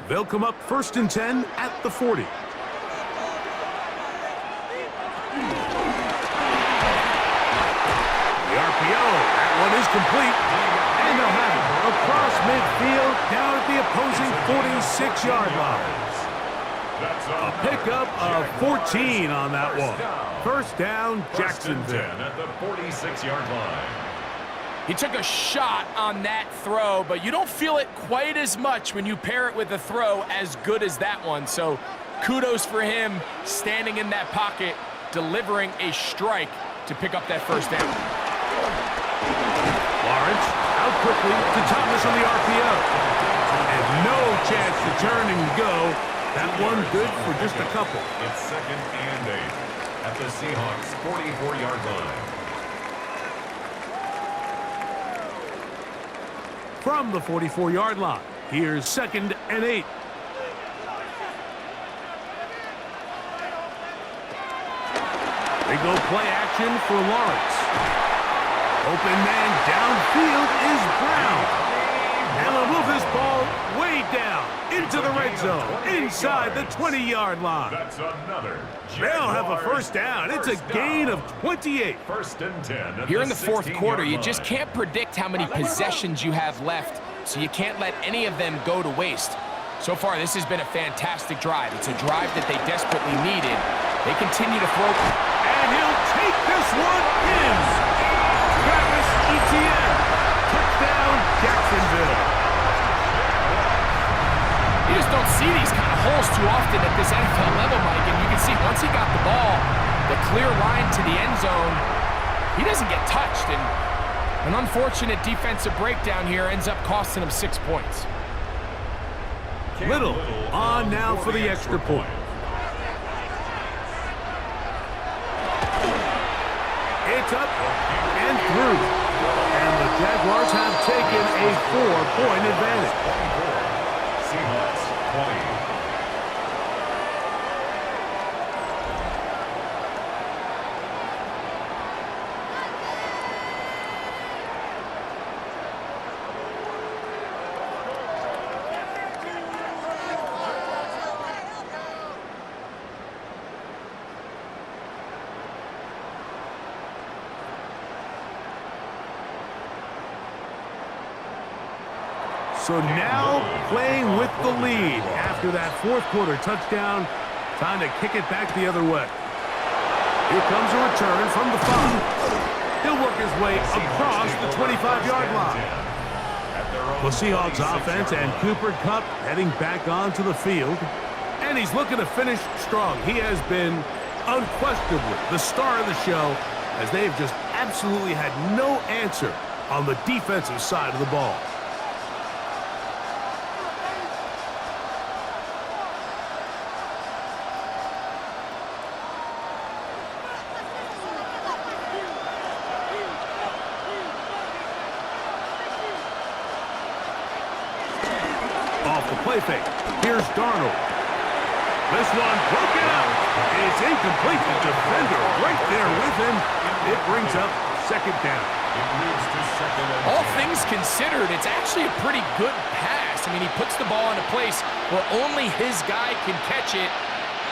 They'll come up 1st and 10 at the 40. The RPO, that one is complete. And they'll have it across midfield down at the opposing 46-yard line. A pickup of 14 on that one. First down, Jacksonville. At the 46-yard line. He took a shot on that throw, but you don't feel it quite as much when you pair it with a throw as good as that one. So kudos for him standing in that pocket, delivering a strike to pick up that first down. Lawrence out quickly to Thomas on the RPO. And no chance to turn and go. That one good for just a couple. It's 2nd and 8 at the Seahawks 44-yard line. From the 44-yard line, here's 2nd and 8. They go play action for Lawrence. Open man downfield is Brown. And they'll move this ball way down into the red zone, inside the 20-yard line. That's another. They'll have a first down. It's a gain of 28. 1st and 10. Here in the fourth quarter, you just can't predict how many possessions you have left, so you can't let any of them go to waste. So far, this has been a fantastic drive. It's a drive that they desperately needed. They continue to throw. And he'll take this one in. Travis Etienne. Touchdown, Jacksonville. You just don't see these kind of holes too often at this NFL level, Mike. And you can see once he got the ball, the clear line to the end zone, he doesn't get touched. And an unfortunate defensive breakdown here ends up costing him 6 points. Little on now for the extra point. It's up and through. And the Jaguars have taken a 4-point advantage. Seahawks 20. So now playing with the lead after that fourth quarter touchdown. Time to kick it back the other way. Here comes a return from the 5. He'll work his way across the 25-yard line. The Seahawks offense and Cooper Kupp heading back onto the field. And he's looking to finish strong. He has been unquestionably the star of the show, as they've just absolutely had no answer on the defensive side of the ball. Off the play fake. Here's Darnold. This one broken out. It's incomplete. The defender right there with him. It brings up 2nd down. It moves to 2nd and 10. All things considered, it's actually a pretty good pass. I mean, he puts the ball in a place where only his guy can catch it.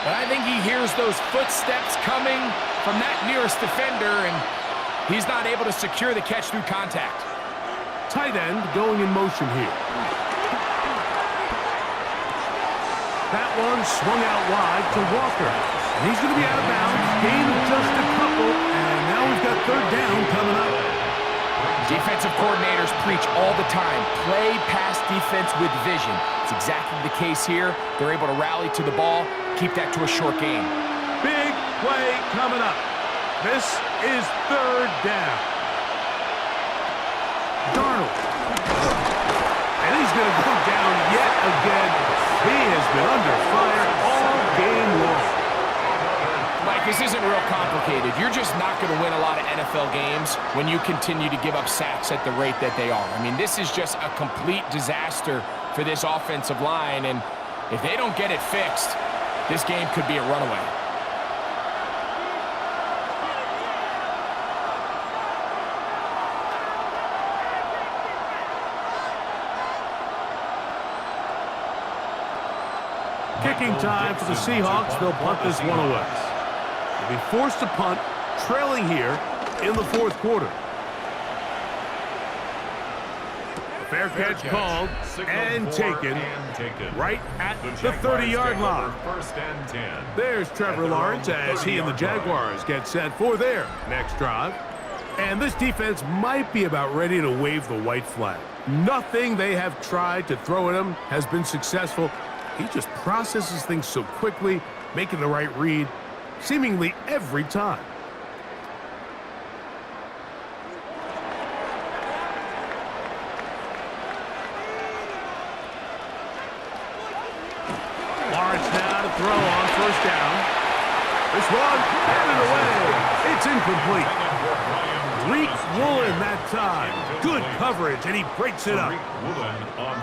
But I think he hears those footsteps coming from that nearest defender, and he's not able to secure the catch through contact. Tight end going in motion here. That one swung out wide to Walker. And he's going to be out of bounds. Gain of just a couple. And now we've got 3rd down coming up. Defensive coordinators preach all the time, play pass defense with vision. It's exactly the case here. They're able to rally to the ball, keep that to a short game. Big play coming up. This is 3rd down. Darnold. And he's going to go down yet again. He has been under fire all game long. Mike, this isn't real complicated. You're just not going to win a lot of NFL games when you continue to give up sacks at the rate that they are. I mean, this is just a complete disaster for this offensive line, and if they don't get it fixed, this game could be a runaway. Kicking time for the Seahawks. They'll punt this one away. They'll be forced to punt, trailing here in the fourth quarter. Fair catch called and taken right at the 30-yard line. First and 10. There's Trevor Lawrence as he and the Jaguars get set for their next drive. And this defense might be about ready to wave the white flag. Nothing they have tried to throw at him has been successful. He just processes things so quickly, making the right read seemingly every time. Lawrence now to throw on first down. This one, handed away. It's incomplete. Reek Woolen that time. Good coverage, and he breaks it up.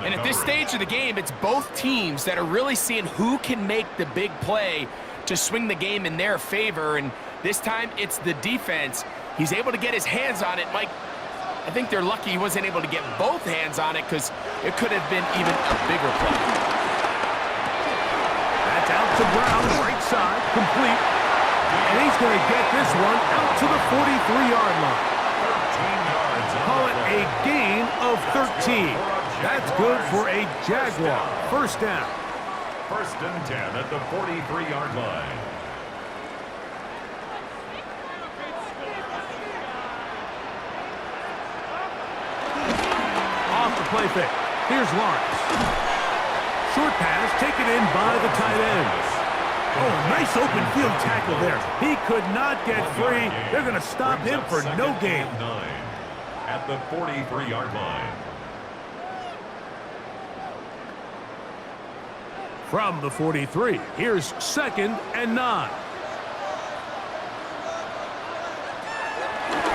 And at this stage of the game, it's both teams that are really seeing who can make the big play to swing the game in their favor. And this time, it's the defense. He's able to get his hands on it. Mike, I think they're lucky he wasn't able to get both hands on it because it could have been even a bigger play. That's out to Brown, right side, complete. And he's going to get this one out to the 43-yard line. Call it a gain of 13. That's good for a Jaguar. First down. First and 10 at the 43-yard line. Off the play fake. Here's Lawrence. Short pass taken in by the tight end. Oh, nice open field tackle there. He could not get free. They're going to stop him for no gain. At the 43-yard line. From the 43, here's second and 9.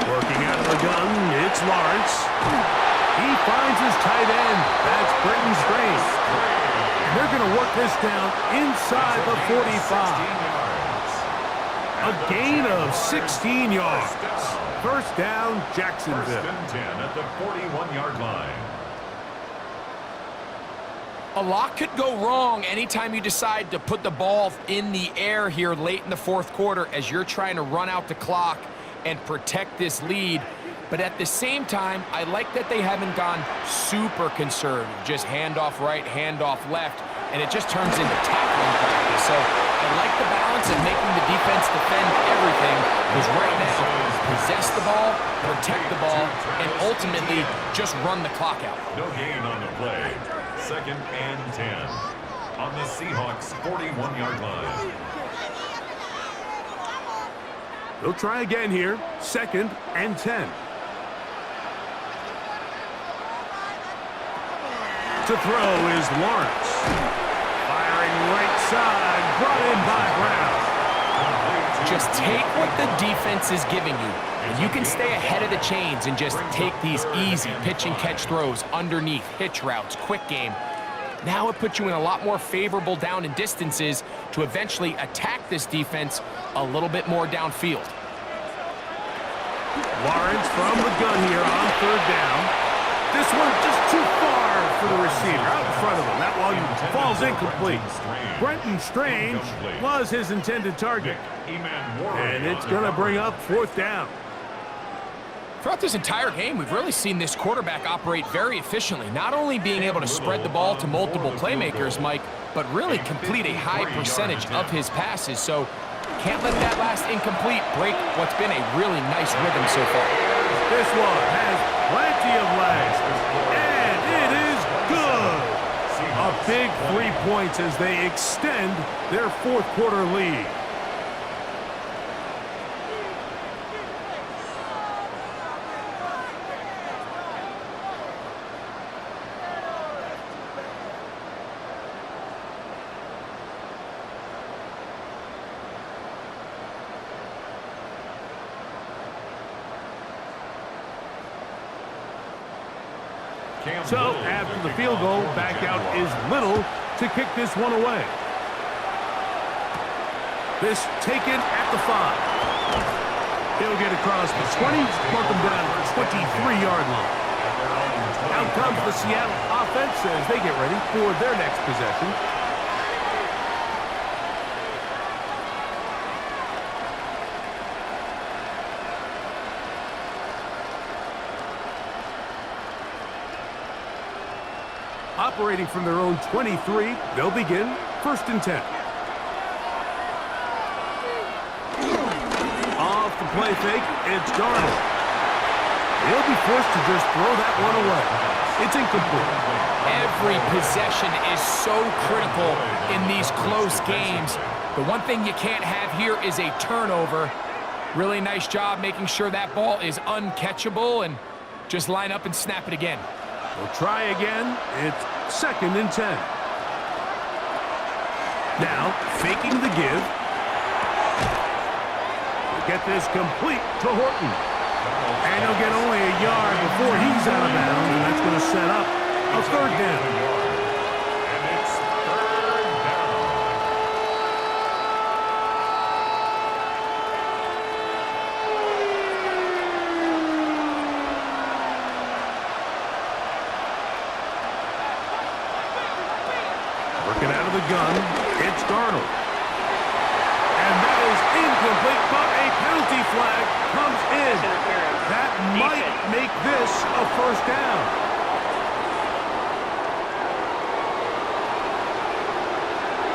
Working out of the gun, it's Lawrence. He finds his tight end. That's Britton Strange. And they're going to work this down inside the 45. A gain of 16 yards. First down, Jacksonville. First and 10 at the 41-yard line. A lot could go wrong anytime you decide to put the ball in the air here late in the fourth quarter as you're trying to run out the clock and protect this lead. But at the same time, I like that they haven't gone super conservative. Just handoff right, handoff left, and it just turns into tackling practice. So I like the balance of making the defense defend everything, because right now, possess the ball, protect the ball, and ultimately just run the clock out. No gain on the play. Second and 10 on the Seahawks 41-yard line. They'll try again here. Second and 10. To throw is Lawrence. Firing right side, brought in by Brown. Just take what the defense is giving you, and you can stay ahead of the chains and just take these easy pitch and catch throws underneath, hitch routes, quick game. Now it puts you in a lot more favorable down and distances to eventually attack this defense a little bit more downfield. Lawrence from the gun here on third down. This one just too far for the receiver. Out in front of him. That one falls incomplete. Brenton Strange was his intended target. And it's going to bring up fourth down. Throughout this entire game, we've really seen this quarterback operate very efficiently, not only being able to spread the ball to multiple playmakers, Mike, but really complete a high percentage of his passes. So can't let that last incomplete break what's been a really nice rhythm so far. This one has plenty of legs, and it is good. A big 3 points as they extend their fourth quarter lead. So, after the field goal, back out is Little to kick this one away. This taken at the 5. He'll get across the 20, mark him down at the 23-yard line. Out comes the Seattle offense as they get ready for their next possession. operating from their own 23. They'll begin 1st and 10. Off the play fake, it's Darnold. He'll be forced to just throw that one away. It's incomplete. Every possession is so critical in these close games. The one thing you can't have here is a turnover. Really nice job making sure that ball is uncatchable, and just line up and snap it again. We'll try again. It's 2nd and 10. Now, faking the give. We'll get this complete to Horton. And he'll get only a yard before he's out of bounds, and that's going to set up a 3rd down. And it's 3rd down. Working out of the gun, it's Darnold. And that is incomplete, but a penalty flag comes in. That might make this a 1st down.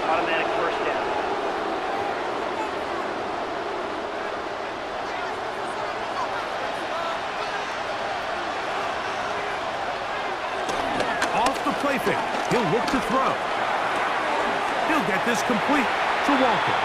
Automatic 1st down. Off the play fake, he'll look to throw. He'll get this complete to Walker.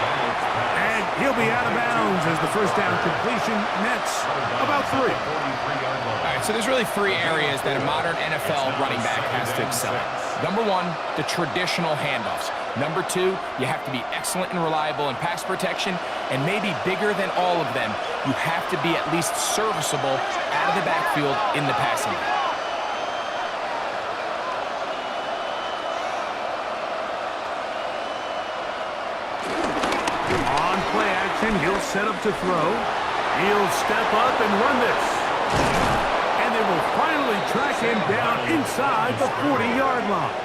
And he'll be out of bounds as the 1st down completion nets about 3. All right, so there's really 3 areas that a modern NFL running back has to excel at. Number 1, the traditional handoffs. Number 2, you have to be excellent and reliable in pass protection. And maybe bigger than all of them, you have to be at least serviceable out of the backfield in the passing game. On play action, he'll set up to throw. He'll step up and run this. And they will finally track him down inside the 40-yard line.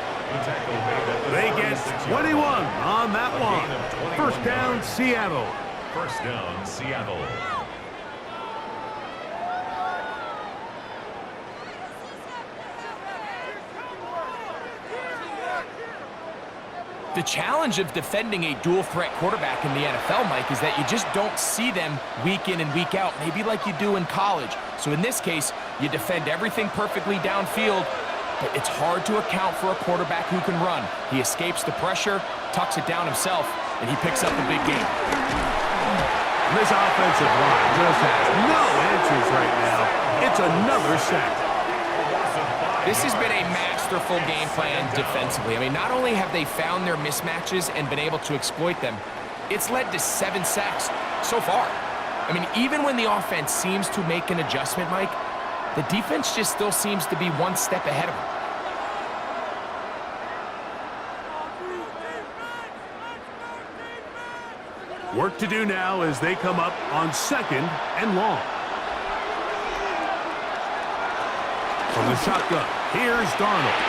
They get 21 on that one. 1st down, Seattle. 1st down, Seattle. The challenge of defending a dual-threat quarterback in the NFL, Mike, is that you just don't see them week in and week out, maybe like you do in college. So in this case, you defend everything perfectly downfield, but it's hard to account for a quarterback who can run. He escapes the pressure, tucks it down himself, and he picks up a big game. This offensive line just has no answers right now. It's another sack. This has been a masterful game plan defensively. I mean, not only have they found their mismatches and been able to exploit them, it's led to 7 sacks so far. I mean, even when the offense seems to make an adjustment, Mike, the defense just still seems to be one step ahead of them. Work to do now as they come up on 2nd and long. From the shotgun, here's Darnold.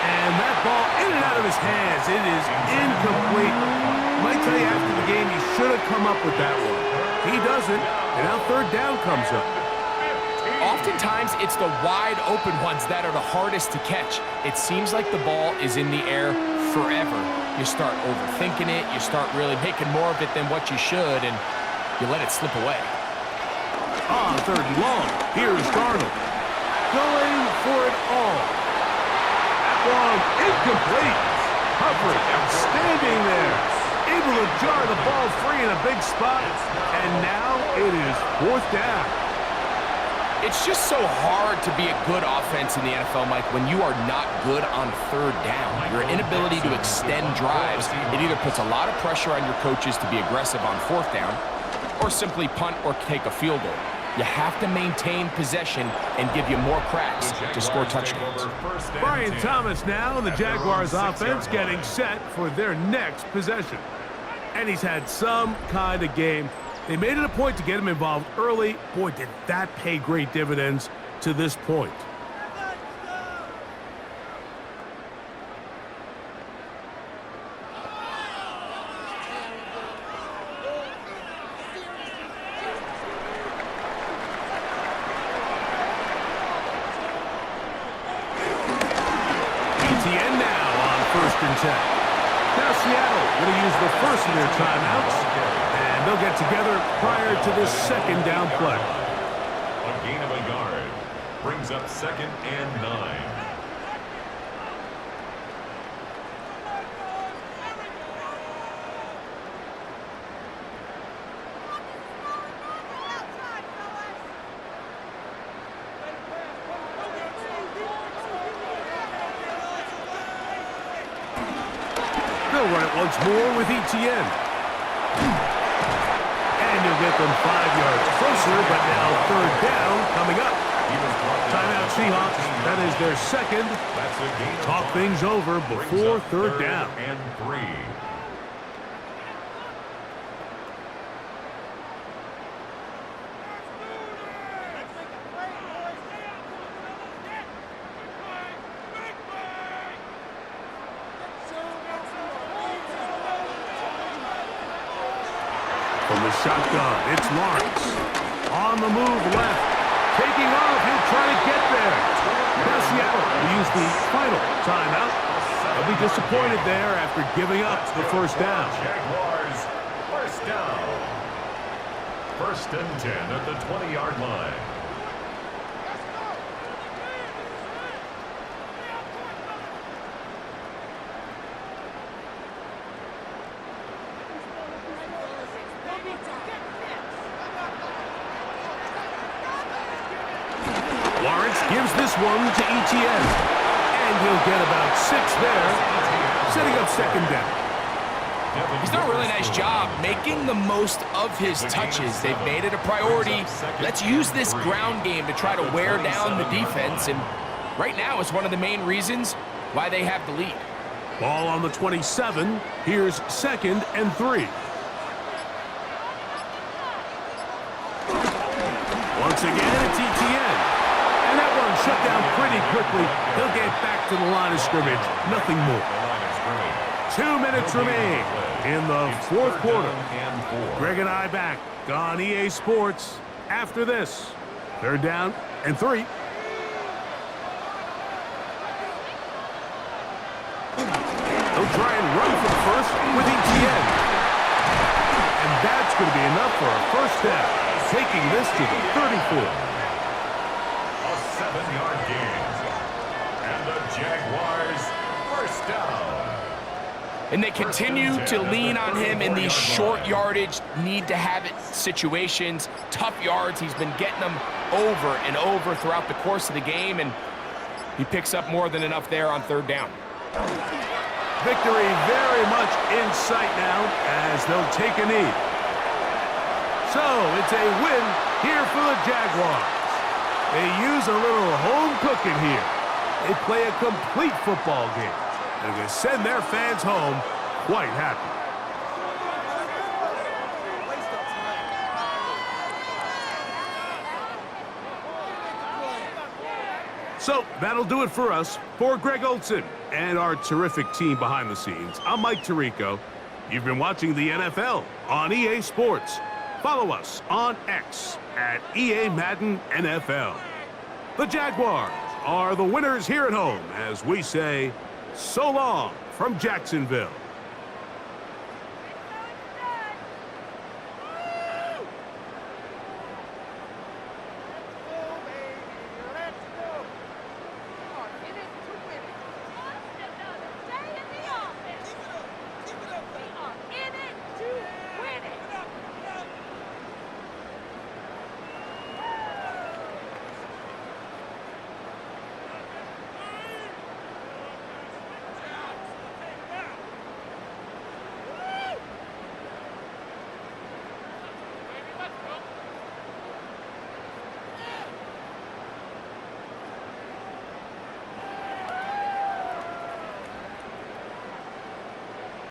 And that ball in and out of his hands. It is incomplete. I might tell you after the game, he should have come up with that one. He doesn't, and now 3rd down comes up. Oftentimes, it's the wide open ones that are the hardest to catch. It seems like the ball is in the air forever. You start overthinking it, you start really making more of it than what you should, and you let it slip away. On 3rd and long, here's Darnold. Going for it all. That one incomplete. Coverage outstanding there. Able to jar the ball free in a big spot. And now it is 4th down. It's just so hard to be a good offense in the NFL, Mike, when you are not good on 3rd down. Your inability to extend drives, it either puts a lot of pressure on your coaches to be aggressive on 4th down or simply punt or take a field goal. You have to maintain possession and give you more cracks to score touchdowns. Brian Thomas now, and the Jaguars offense getting set for their next possession. And he's had some kind of game. They made it a point to get him involved early. Boy, did that pay great dividends to this point. ETN 1st and 10. Now Seattle going to use the first of their timeouts, and they'll get together prior to this 2nd down play. A gain of a yard brings up 2nd and 9. They'll run it once more with ETN. And you'll get them 5 yards closer, but now 3rd down coming up. Timeout Seahawks. That is their 2nd. Talk things over before 3rd down. And 3. From the shotgun, it's Lawrence. On the move left. Taking off, he'll try to get there. Now Seattle will use the final timeout. They'll be disappointed there after giving up the 1st down. Jaguars, 1st down. 1st and 10 at the 20-yard line. Lawrence gives this one to ETN. And he'll get about 6 there, setting up 2nd down. He's done a really nice job making the most of his touches. They've made it a priority. Let's use this ground game to try to wear down the defense. And right now, it's one of the main reasons why they have the lead. Ball on the 27. Here's 2nd and 3. Once again, it's ETN. And that one shut down pretty quickly. He'll get back to the line of scrimmage. Nothing more. 2 minutes remain in the 4th quarter. Greg and I back on EA Sports after this. 3rd down and 3. They'll try and run for the first with ETN. And that's going to be enough for a 1st down, taking this to the 34. A 7-yard gain. And the Jaguars, 1st down. And they continue to lean on him in these short yardage, need-to-have-it situations, tough yards. He's been getting them over and over throughout the course of the game, and he picks up more than enough there on 3rd down. Victory very much in sight now as they'll take a knee. So it's a win here for the Jaguars. They use a little home cooking here. They play a complete football game. And they send their fans home quite happy. So that'll do it for us. For Greg Olson and our terrific team behind the scenes, I'm Mike Tirico. You've been watching the NFL on EA Sports. Follow us on X at EA Madden NFL. The Jaguars are the winners here at home as we say so long from Jacksonville.